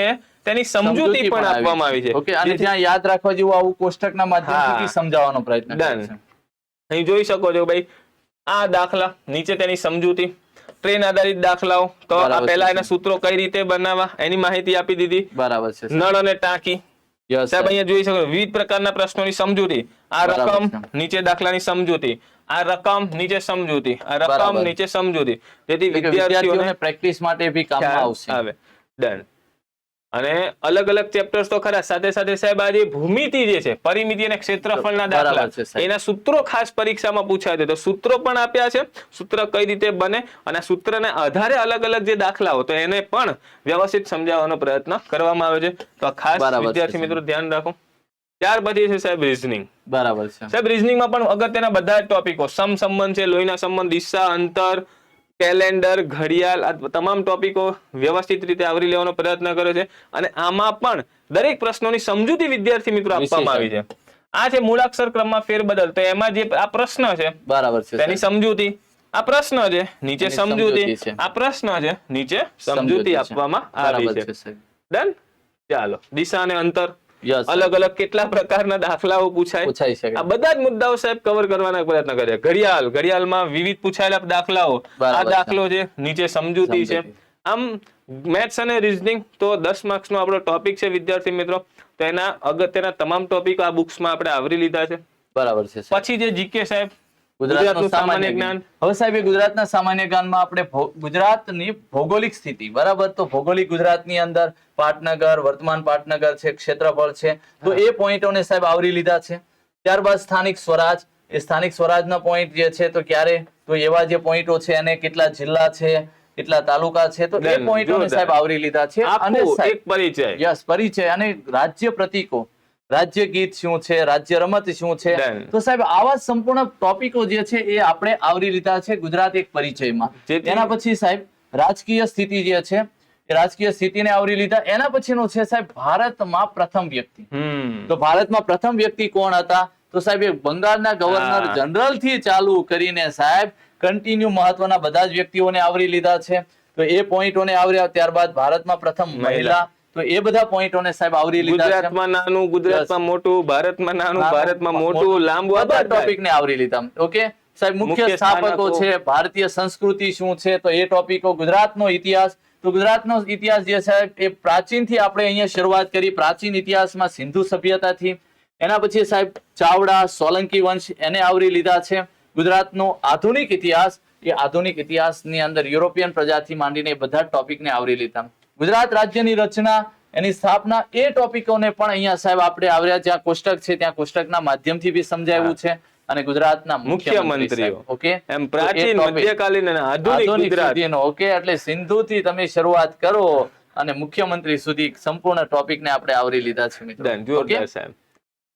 તેની સમજૂતી પણ આપવામાં આવી છે. ઓકે, અને ત્યાં યાદ રાખવા જેવું આવું કોષ્ટકના માધ્યમથી હા. સમજાવવાનો પ્રયત્ન કર્યો Done. છે. અહીં જોઈ શકો છો ભાઈ આ દાખલા, નીચે તેની સમજૂતી, ટ્રેન આધારિત દાખલાઓ, તો આ બરાબર પહેલા છે. એના સૂત્રો કઈ રીતે બનાવવા એની માહિતી આપી દીધી. બરાબર છે સાહેબ. નળ અને ટાંકી Yes, સાહેબ sir. અહીંયા જોઈ શકો છો, વિવિધ પ્રકારના પ્રશ્નોની સમજૂતી, આ બરાબર રકમ છે. નીચે દાખલાની સમજૂતી, આ રકમ નીચે સમજૂતી, આ રકમ બરાબર. નીચે સમજૂતી, જેથી એટલે કે વિદ્યાર્થીઓને વિદ્યાર્થીઓને પ્રેક્ટિસ માટે બી કામમાં ખ્યાલ આવશે. આવે. Done. અને અલગ અલગ ચેપ્ટર્સ તો ખરા, સાથે સાથે સાહેબ આ જે ભૂમિતિ જે છે, પરિમિતિ અને ક્ષેત્રફળના બરાબર દાખલા, છે સાહેબ. એના સૂત્રો ખાસ પરીક્ષામાં પૂછાય છે, તો સૂત્રો પણ આપ્યા છે, સૂત્ર કઈ રીતે બને અને આ સૂત્રને આધારે અલગ અલગ જે દાખલાઓ, તો એને પણ વ્યવસ્થિત સમજાવવાનો પ્રયત્ન કરવામાં આવે છે. તો આ ખાસ બરાબર છે વિદ્યાર્થી સાહેબ. મિત્રો ધ્યાન રાખો. ત્યાર પછી છે સાહેબ રીઝનિંગ. બરાબર છે. સાહેબ રીઝનિંગમાં પણ અગત્યના બધા જ ટોપિકો, સમસંબંધ છે, લોહીના સંબંધ, દિશા, અંતર, કેલેન્ડર, ઘડિયાળ, આ તમામ ટોપિકો વ્યવસ્થિત રીતે આવરી લેવાનો પ્રયત્ન કર્યો છે. અને આમાં પણ દરેક પ્રશ્નોની સમજૂતી વિદ્યાર્થી મિત્રો આપવામાં આવી છે. આ છે મૂળાક્ષર ક્રમમાં ફેરબદલ, તો એમાં જે આ પ્રશ્ન છે બરાબર છે તેની સાહેબ. સમજૂતી, આ પ્રશ્ન છે નીચે એની સમજૂતી, સમજૂતી છે. આ પ્રશ્ન છે નીચે સમજૂતી સમજૂતી છે. આપવામાં આવી બરાબર છે. છે સાહેબ. ડન. ચાલો, દિશા અને અંતર, Yes, sir. અલગ અલગ કેટલા પ્રકારના દાખલાઓ પૂછાય, પૂછાઈ શકે. આ બધા જ મુદ્દાઓ સાહેબ કવર કરવાના પ્રયત્ન કર્યા. ઘડિયાળમાં વિવિધ પૂછાયેલા દાખલાઓ, બરાબર આ છે. દાખલો છે, નીચે સમજૂતી છે. સમજૂતી. આમ મેથ્સ અને રીઝનિંગ તો 10 માર્ક્સનો આપણો ટોપિક છે વિદ્યાર્થી મિત્રો, તો એના અગત્યના તમામ ટોપિક આ બુક્સમાં આપણે આવરી લીધા છે. બરાબર છે સાહેબ. પછી જે જીકે સાહેબ, ગુજરાતનું ગુજરાતનું સામાન્ય જ્ઞાન. હવે સાહેબ એ ગુજરાતના સામાન્ય જ્ઞાનમાં આપણે ગુજરાતની ભૌગોલિક સ્થિતિ, બરાબર, તો ભૌગોલિક ગુજરાતની અંદર પાટનગર, વર્તમાન પાટનગર છે, ક્ષેત્રફળ છે, તો એ પોઈન્ટોને સાહેબ આવરી લીધા છે. ત્યારબાદ સ્થાનિક સ્વરાજ, એ સ્થાનિક સ્વરાજના પોઈન્ટ જે છે, તો ક્યારે, તો એવા જે પોઈન્ટો છે એને કેટલા જિલ્લા છે, કેટલા તાલુકા છે, તો એ Done. પોઈન્ટોને જોરદાર. સાહેબ આવરી લીધા છે. અને આખું સાહેબ એક પરિચય. યસ, પરિચય અને રાજ્ય પ્રતીકો, રાજ્ય ગીત શું છે, રાજ્ય રમત શું છે, Done. તો સાહેબ આવા સંપૂર્ણ ટોપિકો જે છે એ આપણે આવરી લીધા છે ગુજરાત એક પરિચયમાં. જેથી- એના પછી સાહેબ રાજકીય સ્થિતિ જે છે એ રાજકીય સ્થિતિને આવરી લીધા. એના પછીનું છે સાહેબ ભારતમાં પ્રથમ વ્યક્તિ. તો ભારતમાં પ્રથમ વ્યક્તિ કોણ હતા, તો સાહેબ એ બંગાળના ગવર્નર હા. જનરલ થી ચાલુ કરીને સાહેબ કન્ટિન્યુ મહત્વના બધા જ વ્યક્તિઓને આવરી લીધા છે, તો એ પોઈન્ટોને આવર્યા. ત્યારબાદ ભારતમાં પ્રથમ મહિલા, તો એ બધા પોઈન્ટોને સાહેબ આવરી લીધા છે. ગુજરાતમાં નાનું, ગુજરાતમાં મોટું, ભારતમાં નાનું, ભારતમાં મોટું, લાંબુ, આ બધા બધા ટોપિકને આવરી લીધા. ઓકે સાહેબ, મુખ્ય મુખ્ય સ્થાપકો સ્થાનકો. છે, ભારતીય સંસ્કૃતિ શું છે, તો એ ટોપિકો, ગુજરાતનો ઇતિહાસ. તો ગુજરાતનો ઇતિહાસ જે છે એ પ્રાચીનથી આપણે અહીંયા શરૂઆત કરી. પ્રાચીન ઇતિહાસમાં સિંધુ સભ્યતાથી, એના પછી સાહેબ ચાવડા, સોલંકી વંશ, એને આવરી લીધા છે. ગુજરાતનો આધુનિક ઇતિહાસ, એ આધુનિક ઇતિહાસની અંદર યુરોપિયન પ્રજાથી માંડીને એ બધા ટોપિકને આવરી લીધા. ગુજરાત રાજ્યની રચના, એની સ્થાપના, એ ટોપિકોને પણ અહીંયા સાહેબ આપણે આવ્યા. જ્યાં કોષ્ટક છે ત્યાં કોષ્ટકના માધ્યમથી બી સમજાવ્યું છે. અને ગુજરાતના મુખ્યમંત્રીઓ. ઓકે, એમ પ્રાચીન, મધ્યકાલીન અને આધુનિક ગુજરાત. સુધીનો. ઓકે, એટલે સિંધુથી તમે શરૂઆત કરો અને મુખ્યમંત્રી સુધી સંપૂર્ણ ટોપિકને આપણે આવરી લીધા છે મિત્રો. Done. જોરદાર ઓકે? સાહેબ.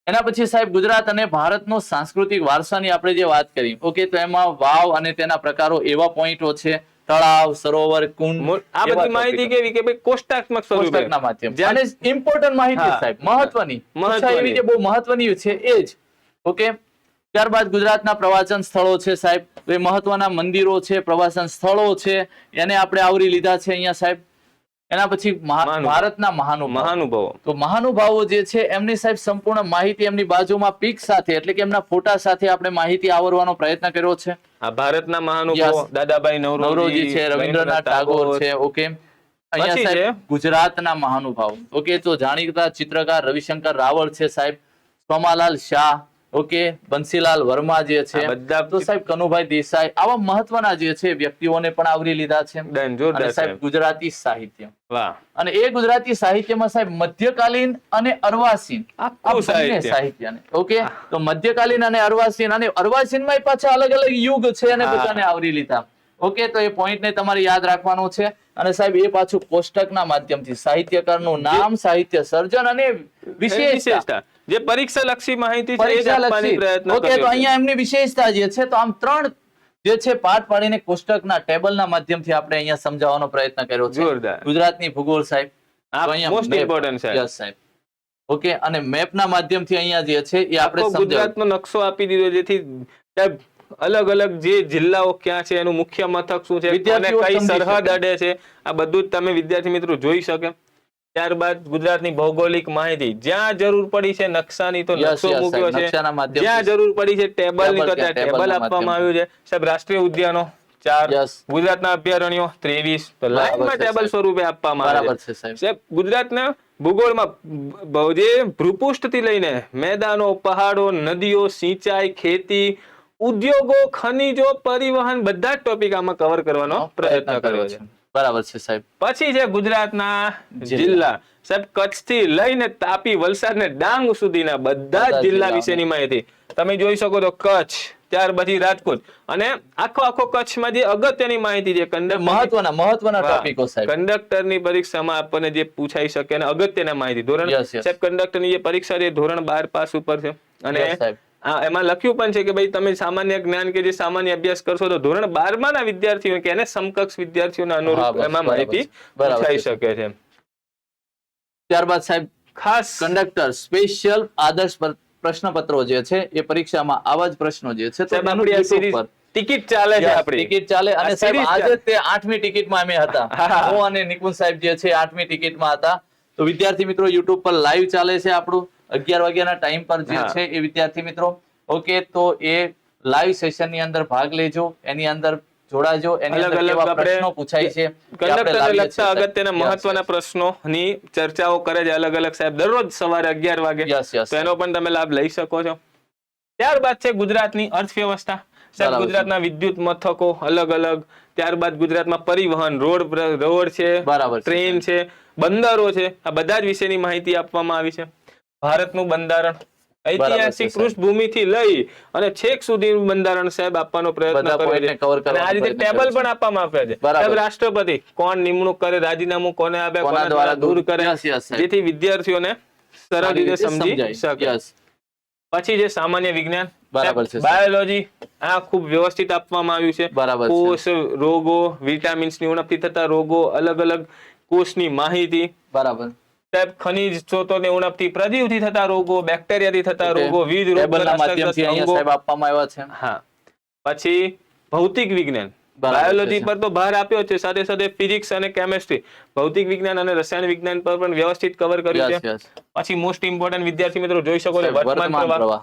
એના પછી સાહેબ ગુજરાત અને ભારતનો સાંસ્કૃતિક વારસાની આપણે જે વાત કરી, ઓકે, તો એમાં વાવ અને તેના પ્રકારો એવા પોઈન્ટો છે, તળાવ, સરોવર, કુંડ, આ બધી માહિતી કેવી કે ભાઈ કોષ્ટકાત્મક સ્વરૂપે કોષ્ટકના માધ્યમથી. અને ઇમ્પોર્ટન્ટ માહિતી હા. સાહેબ, મહત્વની, મહત્વની. એવી જે બહુ મહત્વની છે એ જ. ઓકે, ત્યારબાદ ગુજરાતના પ્રવાસન સ્થળો છે સાહેબ, એ મહત્વના મંદિરો છે, પ્રવાસન સ્થળો છે, એને આપણે આવરી લીધા છે અહીંયા સાહેબ. એના પછી ભારતના મહાનુભાવો. તો મહાનુભાવો જે છે એમની સાહેબ સંપૂર્ણ માહિતી એમની બાજુમાં પિક સાથે, એટલે કે એમના ફોટા સાથે આપણે માહિતી આવરવાનો પ્રયત્ન કર્યો છે. આ ભારતના મહાનુભાવો Yes. દાદાભાઈ નવરોજી છે, રવિન્દ્રનાથ ટાગોર છે. ઓકે, અહીંયા પછી સાહેબ છે ગુજરાતના મહાનુભાવો. ઓકે, તો જાણીતા ચિત્રકાર રવિશંકર રાવળ છે સાહેબ, સોમાલાલ શાહ, ઓકે, બંસીલાલ વર્મા જે છે, આ બધા તો સાહેબ કનુભાઈ દેસાઈ, આવા મહત્વના જે છે વ્યક્તિઓને પણ આવરી લીધા છે. Done. જોરદાર અને સાહેબ સાહેબ. ગુજરાતી સાહિત્ય, વાહ. અને એ ગુજરાતી સાહિત્યમાં સાહેબ મધ્યકાલીન અને અર્વાચીન, આખું આ બંને સાહિત્ય. સાહિત્યને, ઓકે, તો મધ્યકાલીન અને અર્વાચીનમાં પાછા અલગ અલગ યુગ છે અને હા. બધાને આવરી લીધા. ઓકે, તો એ પોઈન્ટને તમારે યાદ રાખવાનો છે. અને સાહેબ એ પાછું કોષ્ટકના માધ્યમથી સાહિત્યકારનું નામ, સાહિત્ય સર્જન અને વિશેષતા, વિશેષતા જે પરીક્ષા લક્ષી માહિતી છે એ જ પરીક્ષા આપવાની લક્ષી. પ્રયત્ન ઓકે, કર્યો તો છે. અહીંયા એમની વિશેષતા જે છે, તો આમ 3 જે છે પાઠ પાડીને કોષ્ટકના ટેબલના માધ્યમથી આપણે અહીંયા સમજાવવાનો પ્રયત્ન કર્યો છે. જોરદાર. ગુજરાતની ભૂગોળ સાહેબ, આ તો અહીંયા most map. important સાહેબ. Yes, સાહેબ. ઓકે, અને મેપના માધ્યમથી અહીંયા જે છે એ આપણે આખો સમજાવ્યું. ગુજરાતનો નકશો આપી દીધો જેથી સાહેબ અલગ અલગ જે જિલ્લાઓ ક્યાં છે, એનું મુખ્ય મથક શું છે, કોને વિદ્યાર્થીઓ કઈ સમજી સરહદ શકે. અડે છે, આ બધું જ તમે વિદ્યાર્થી મિત્રો જોઈ શકે. ત્યારબાદ ગુજરાતની ભૌગોલિક માહિતી, જ્યાં જરૂર પડી છે નકશાની તો Yes, નકશો yes, મૂક્યો સાહેબ. છે, નકશાના માધ્યમથી. જ્યાં જરૂર પડી છે ટેબલની તો ત્યાં ટેબલના ટેબલ આપવામાં આવ્યું છે. સાહેબ રાષ્ટ્રીય ઉદ્યાનો 4, Yes. ગુજરાતના અભયારણ્યો 23, તો લાઈનમાં છે, ટેબલ સાહેબ. સ્વરૂપે આપવામાં આવે બરાબર છે. છે સાહેબ. સાહેબ ગુજરાતના ભૂગોળમાં જે ભૂપૃષ્ઠથી લઈને મેદાનો, પહાડો, નદીઓ, સિંચાઈ, ખેતી, ઉદ્યોગો, ખનીજો, પરિવહન, બધા જ ટોપિક આમાં કવર કરવાનો પ્રયત્ન કર્યો છે. બરાબર છે સાહેબ. પછી છે ગુજરાતના જિલ્લા. સાહેબ કચ્છથી લઈને તાપી, વલસાડ ને ડાંગ સુધીના બધા જ જિલ્લા વિશેની માહિતી તમે જોઈ શકો તો કચ્છ, ત્યાર પછી રાજકોટ, અને આખો કચ્છમાં જે અગત્યની માહિતી છે મહત્વના ટોપિકો સાહેબ. કંડક્ટરની પરીક્ષામાં આપણને જે પૂછાઈ શકે અને અગત્યના માહિતી ધોરણ Yes, yes. સાહેબ કંડક્ટરની જે પરીક્ષા છે ધોરણ 12 પાસ ઉપર છે. અને Yes, સાહેબ. એમાં લખ્યું પણ છે કે ભાઈ તમે સામાન્ય જ્ઞાન કે જે સામાન્ય અભ્યાસ કરશો તો ધોરણ 12 ના વિદ્યાર્થીઓ કે એને સમકક્ષ વિદ્યાર્થીઓના હા, અનુરૂપ બસ, એમાં બરાબર માહિતી છે. બરાબર પૂછાઈ છે. શકે છે. ત્યારબાદ સાહેબ ખાસ કંડક્ટર સ્પેશિયલ આદર્શ પ્રશ્નપત્રો જે છે એ પરીક્ષામાં આવા જ પ્રશ્નો જે છે તો સાહેબ એનું આપણી આ YouTube series પર ટિકિટ ચાલે છે Yes, આપણી ટિકિટ ચાલે. અને આ સાહેબ series આજે ચાલે. તે 8મી ટિકિટમાં અમે હતા. હા. હું અને નિકુંજ સાહેબ જે છે 8મી ટિકિટમાં હતા. તો વિદ્યાર્થી મિત્રો YouTube પર લાઈવ ચાલે છે આપણું 11 વાગ્યાના ટાઈમ પર જે હા. છે એ વિદ્યાર્થી મિત્રો, ઓકે, તો એ લાઈવ સેશન ની અંદર ભાગ લેજો, એની અંદર જોડાજો, એની અલગ અંદર અલગ કેવા આપણે પ્રશ્નો પૂછાય છે કે આપણે કંડક્ટરને લાવીએ લગતા છીએ, સાહેબ. અગત્યના Yes, મહત્વના yes. પ્રશ્નોની ચર્ચાઓ કરે છે અલગ અલગ સાહેબ દરરોજ સવારે 11 વાગે. Yes, yes, તો એનો પણ તમે લાભ લઈ શકો છો. ત્યારબાદ છે ગુજરાતની અર્થવ્યવસ્થા. સાહેબ બરાબર છે. ગુજરાતના વિદ્યુત મથકો અલગ અલગ, ત્યારબાદ ગુજરાતમાં પરિવહન, રોડ છે, બરાબર છે, ટ્રેન છે, બંદરો છે, આ બધા જ વિશેની માહિતી આપવામાં આવી છે. ભારતનું બંધારણ, ઐતિહાસિક સાહેબ. પૃષ્ઠભૂમિથી લઈ અને છેક સુધીનું બંધારણ સાહેબ આપવાનો પ્રયત્ન બધા કર્યો પોઈન્ટને છે. cover અને કરવાનો આ રીતે પ્રયત્ન ટેબલ કર્યો છે. પણ આપવામાં આવ્યા છે. બરાબર. સાહેબ રાષ્ટ્રપતિ કોણ નિમણૂક કરે, રાજીનામું કોને આપે, કોના કોના દ્વારા દ્વારા દૂર કરે, Yes, yes, સાહેબ. જેથી વિદ્યાર્થીઓને સરળ સારી રીતે રીતે સમજી સમજાય. શકે. Yes. પછી જે સામાન્ય વિજ્ઞાન, બરાબર છે, સાહેબ. બાયોલોજી, આ ખૂબ વ્યવસ્થિત આપવામાં આવ્યું છે. બરાબર છે. કોષ રોગો, વિટામિન્સની ઉણપથી થતા રોગો, અલગ અલગ કોષની માહિતી, બરાબર. સાહેબ ખનિજ સ્ત્રોતોની ઉણપથી, પ્રજીવથી થતા રોગો, બેક્ટેરિયાથી થતા Okay. રોગો, વિવિધ ટેબલના માધ્યમથી રોગગ્રસ્ત અહીંયા અંગો. સાહેબ આપવામાં આવ્યા છે. હા. પછી ભૌતિક વિજ્ઞાન, બાયોલોજી પર તો ભાર આપ્યો છે, સાથે સાથે ફિઝિક્સ અને કેમેસ્ટ્રી, ભૌતિક વિજ્ઞાન અને રસાયણ વિજ્ઞાન પર પણ વ્યવસ્થિત કવર કર્યું છે. પછી મોસ્ટ ઇમ્પોર્ટન્ટ વિદ્યાર્થી મિત્રો જોઈ શકો છો વર્તમાન પ્રવાહ,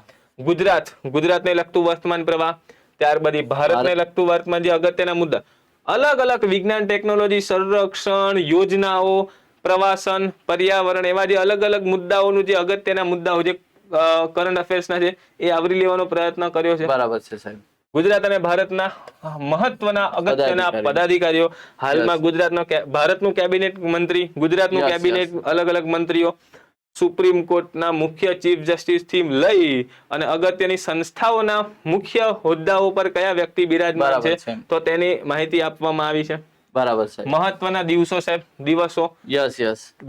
ગુજરાતને લગતું વર્તમાન પ્રવાહ, ત્યારબાદ ભારતને લગતું વર્તમાન જે અગત્યના મુદ્દા, અલગ અલગ વિજ્ઞાન, ટેકનોલોજી, સંરક્ષણ, યોજનાઓ, પ્રવાસન, પર્યાવરણ, એવા જે અલગ અલગ મુદ્દાઓનું જે અગત્યના મુદ્દાઓ જે કરંટ અફેર્સના છે એ આવરી લેવાનો પ્રયત્ન કર્યો છે. બરાબર છે સાહેબ. ગુજરાત અને ભારતના મહત્વના અગત્યના પદાધિકારીઓ, હાલમાં ભારતનું કેબિનેટ મંત્રી, ગુજરાતનું કેબિનેટ, અલગ અલગ મંત્રીઓ, સુપ્રીમ કોર્ટના મુખ્ય ચીફ જસ્ટિસ થી લઈ અને અગત્યની સંસ્થાઓના મુખ્ય હોદ્દાઓ પર કયા વ્યક્તિ બિરાજમાન છે તો તેની માહિતી આપવામાં આવી છે. બરાબર છે. મહત્વના દિવસો સાહેબ, દિવસો,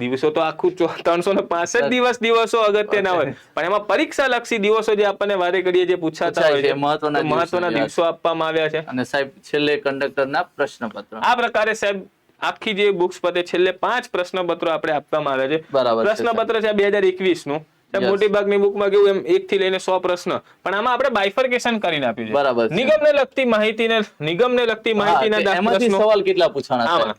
દિવસો તો આખું 365 દિવસો અગત્યના હોય, પણ એમાં પરીક્ષા લક્ષી દિવસો જે આપણને વારે ઘડીએ જે પૂછાતા હોય છે, મહત્વના દિવસો આપવામાં આવ્યા છે. અને સાહેબ છેલ્લે કંડક્ટરના પ્રશ્નપત્ર, આ પ્રકારે સાહેબ આખી જે બુક્સ પતે છેલ્લે 5 પ્રશ્નપત્રો આપણે આપવામાં આવે છે. પ્રશ્નપત્ર છે 2021 નું. મોટી ભાગની બુકમાં કેવું એમ 1 થી લઈને 100 પ્રશ્ન, પણ આમાં આપણે બાયફર્કેશન કરીને આપ્યું છે. નિગમને લગતી માહિતીના એમાંથી સવાલ કેટલા પૂછાણા છે?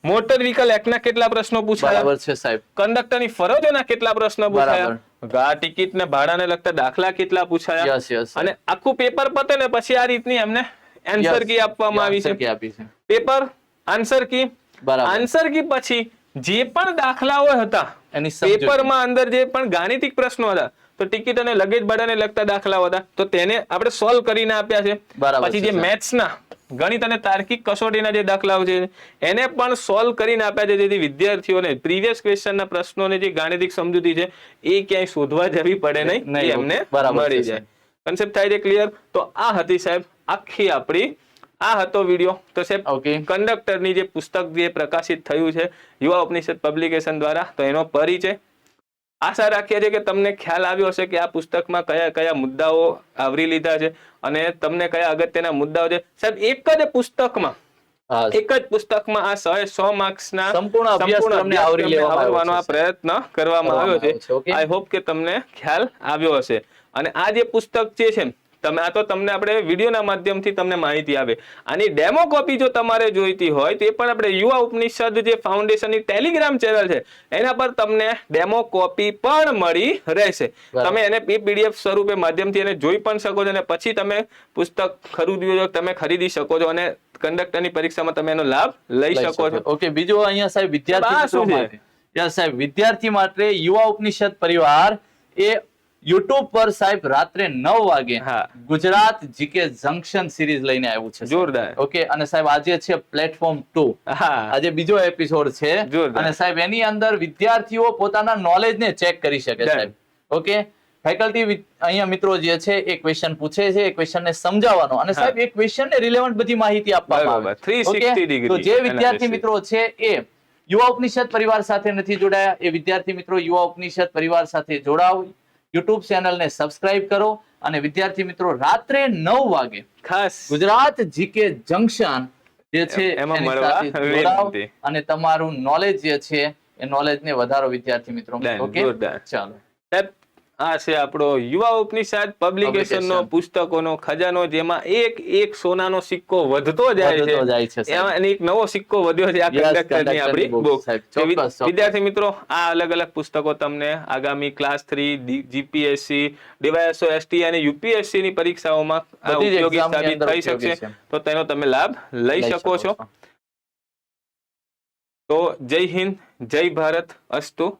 મોટર વ્હીકલ એક્ટના કેટલા પ્રશ્નો પૂછાયા? બરાબર છે સાહેબ. કંડક્ટરની ફરજોના કેટલા પ્રશ્નો પૂછાયા? ટિકિટ ને ભાડાને લગતા દાખલા કેટલા પૂછાયા? અને આખું પેપર પતે ને પછી આ રીતની એમને આન્સર કી આપવામાં આવી છે. Paper answer key, answer key પછી જે પણ દાખલાઓ હતા પેપરમાં અંદર જે પણ ગાણિતિક પ્રશ્નો હતા, તો ટિકિટ અને લગેજ ભાડાને લગતા દાખલાઓ હતા તો તેને આપણે સોલ્વ કરીને આપ્યા છે. પછી જે મેથ્સના ગણિત અને તાર્કિક કસોટીના જે દાખલાઓ છે એને પણ સોલ્વ કરીને આપ્યા છે, જેથી વિદ્યાર્થીઓને પ્રીવિયસ ક્વેશ્ચનના પ્રશ્નોને જે ગાણિતિક સમજૂતી છે એ ક્યાંય શોધવા જવી પડે નહીં, એમને મળી જાય. કન્સેપ્ટ થાય છે ક્લિયર? તો આ હતી સાહેબ આખી આપણી, આ હતો વિડીયો. તો સાહેબ કંડક્ટરની જે પુસ્તક જે પ્રકાશિત થયું છે યુવા ઉપનિષદ પબ્લિકેશન દ્વારા, તો એનો પરિચય. આશા રાખીએ છીએ કે તમને ખ્યાલ આવ્યો હશે કે આ પુસ્તકમાં કયા કયા મુદ્દાઓ આવરી લીધા છે અને તમને કયા અગત્યના મુદ્દાઓ છે. સાહેબ એક જ પુસ્તકમાં આ 100 માર્ક્સના સંપૂર્ણ અભ્યાસક્રમને આવરી લેવાનો આ પ્રયત્ન કરવામાં આવ્યો છે. આઈ હોપ કે તમને ખ્યાલ આવ્યો હશે. અને આ જે પુસ્તક જે છે તમને આપણે વિડીયોના માધ્યમથી તમને માહિતી આવે. આની ડેમો કોપી જો તમારે જોઈતી હોય તો એ પણ આપણે યુવા ઉપનિષદ જે ફાઉન્ડેશનની ટેલિગ્રામ ચેનલ છે એના પર તમને ડેમો કોપી પણ મળી રહેશે. તમે એને પીડીએફ સ્વરૂપે માધ્યમથી એને જોઈ પણ શકો છો અને પછી તમે પુસ્તક ખરીદ્યું હોય તમે ખરીદી શકો છો અને કંડક્ટરની પરીક્ષામાં તમે એનો લાભ લઈ શકો છો. ઓકે, બીજું અહીંયા સાહેબ વિદ્યાર્થી માટે યુવા ઉપનિષદ પરિવાર એ યુટ્યુબ પર સાહેબ રાત્રે 9 વાગે ગુજરાત જીકે જંકશન સિરીઝ લઈને આવ્યું છે. જોરદાર. ઓકે, અને સાહેબ આજે છે પ્લેટફોર્મ 2, આજે બીજો એપિસોડ છે. અને સાહેબ એની અંદર વિદ્યાર્થીઓ પોતાના નોલેજ ને ચેક કરી શકે સાહેબ. ઓકે, ફેકલ્ટી અહીંયા મિત્રો જે છે એ ક્વેશ્ચન પૂછે છે, એ ક્વેશ્ચન ને સમજાવવાનો અને સાહેબ એ ક્વેશ્ચન ને રિલેવન્ટ બધી માહિતી આપવામાં આવે. 360 ડિગ્રી. તો જે વિદ્યાર્થી મિત્રો છે એ યુવા ઉપનિષદ પરિવાર સાથે નથી જોડાયા, એ વિદ્યાર્થી મિત્રો યુવા ઉપનિષદ પરિવાર સાથે જોડાવ, યુટ્યુબ ચેનલને સબસ્ક્રાઇબ કરો અને વિદ્યાર્થી મિત્રો રાત્રે 9 વાગે ખાસ ગુજરાત જીકે જંકશન જે છે એમાં મળવા અને તમારું નોલેજ જે છે એ નોલેજને વધારો વિદ્યાર્થી મિત્રો. ઓકે, ચાલો. આ છે આપણો યુવા ઉપનિષદ પબ્લિકેશનનો પુસ્તકોનો ખજાનો, જેમાં એક સોનાનો સિક્કો વધતો જાય છે. એમાં એક નવો સિક્કો વધ્યો છે આ કંડક્ટરની આપણી બુક. વિદ્યાર્થી મિત્રો, આ અલગ અલગ પુસ્તકો તમને આગામી ક્લાસ 3, જીપીએસસી, ડીવાયએસઓ, એસટી અને યુપીએસસી ની પરીક્ષાઓમાં ઉપયોગી સાબિત થઈ શકશે, તો તેનો તમે લાભ લઈ શકો છો. તો જય હિન્દ, જય ભારત, અસ્તુ.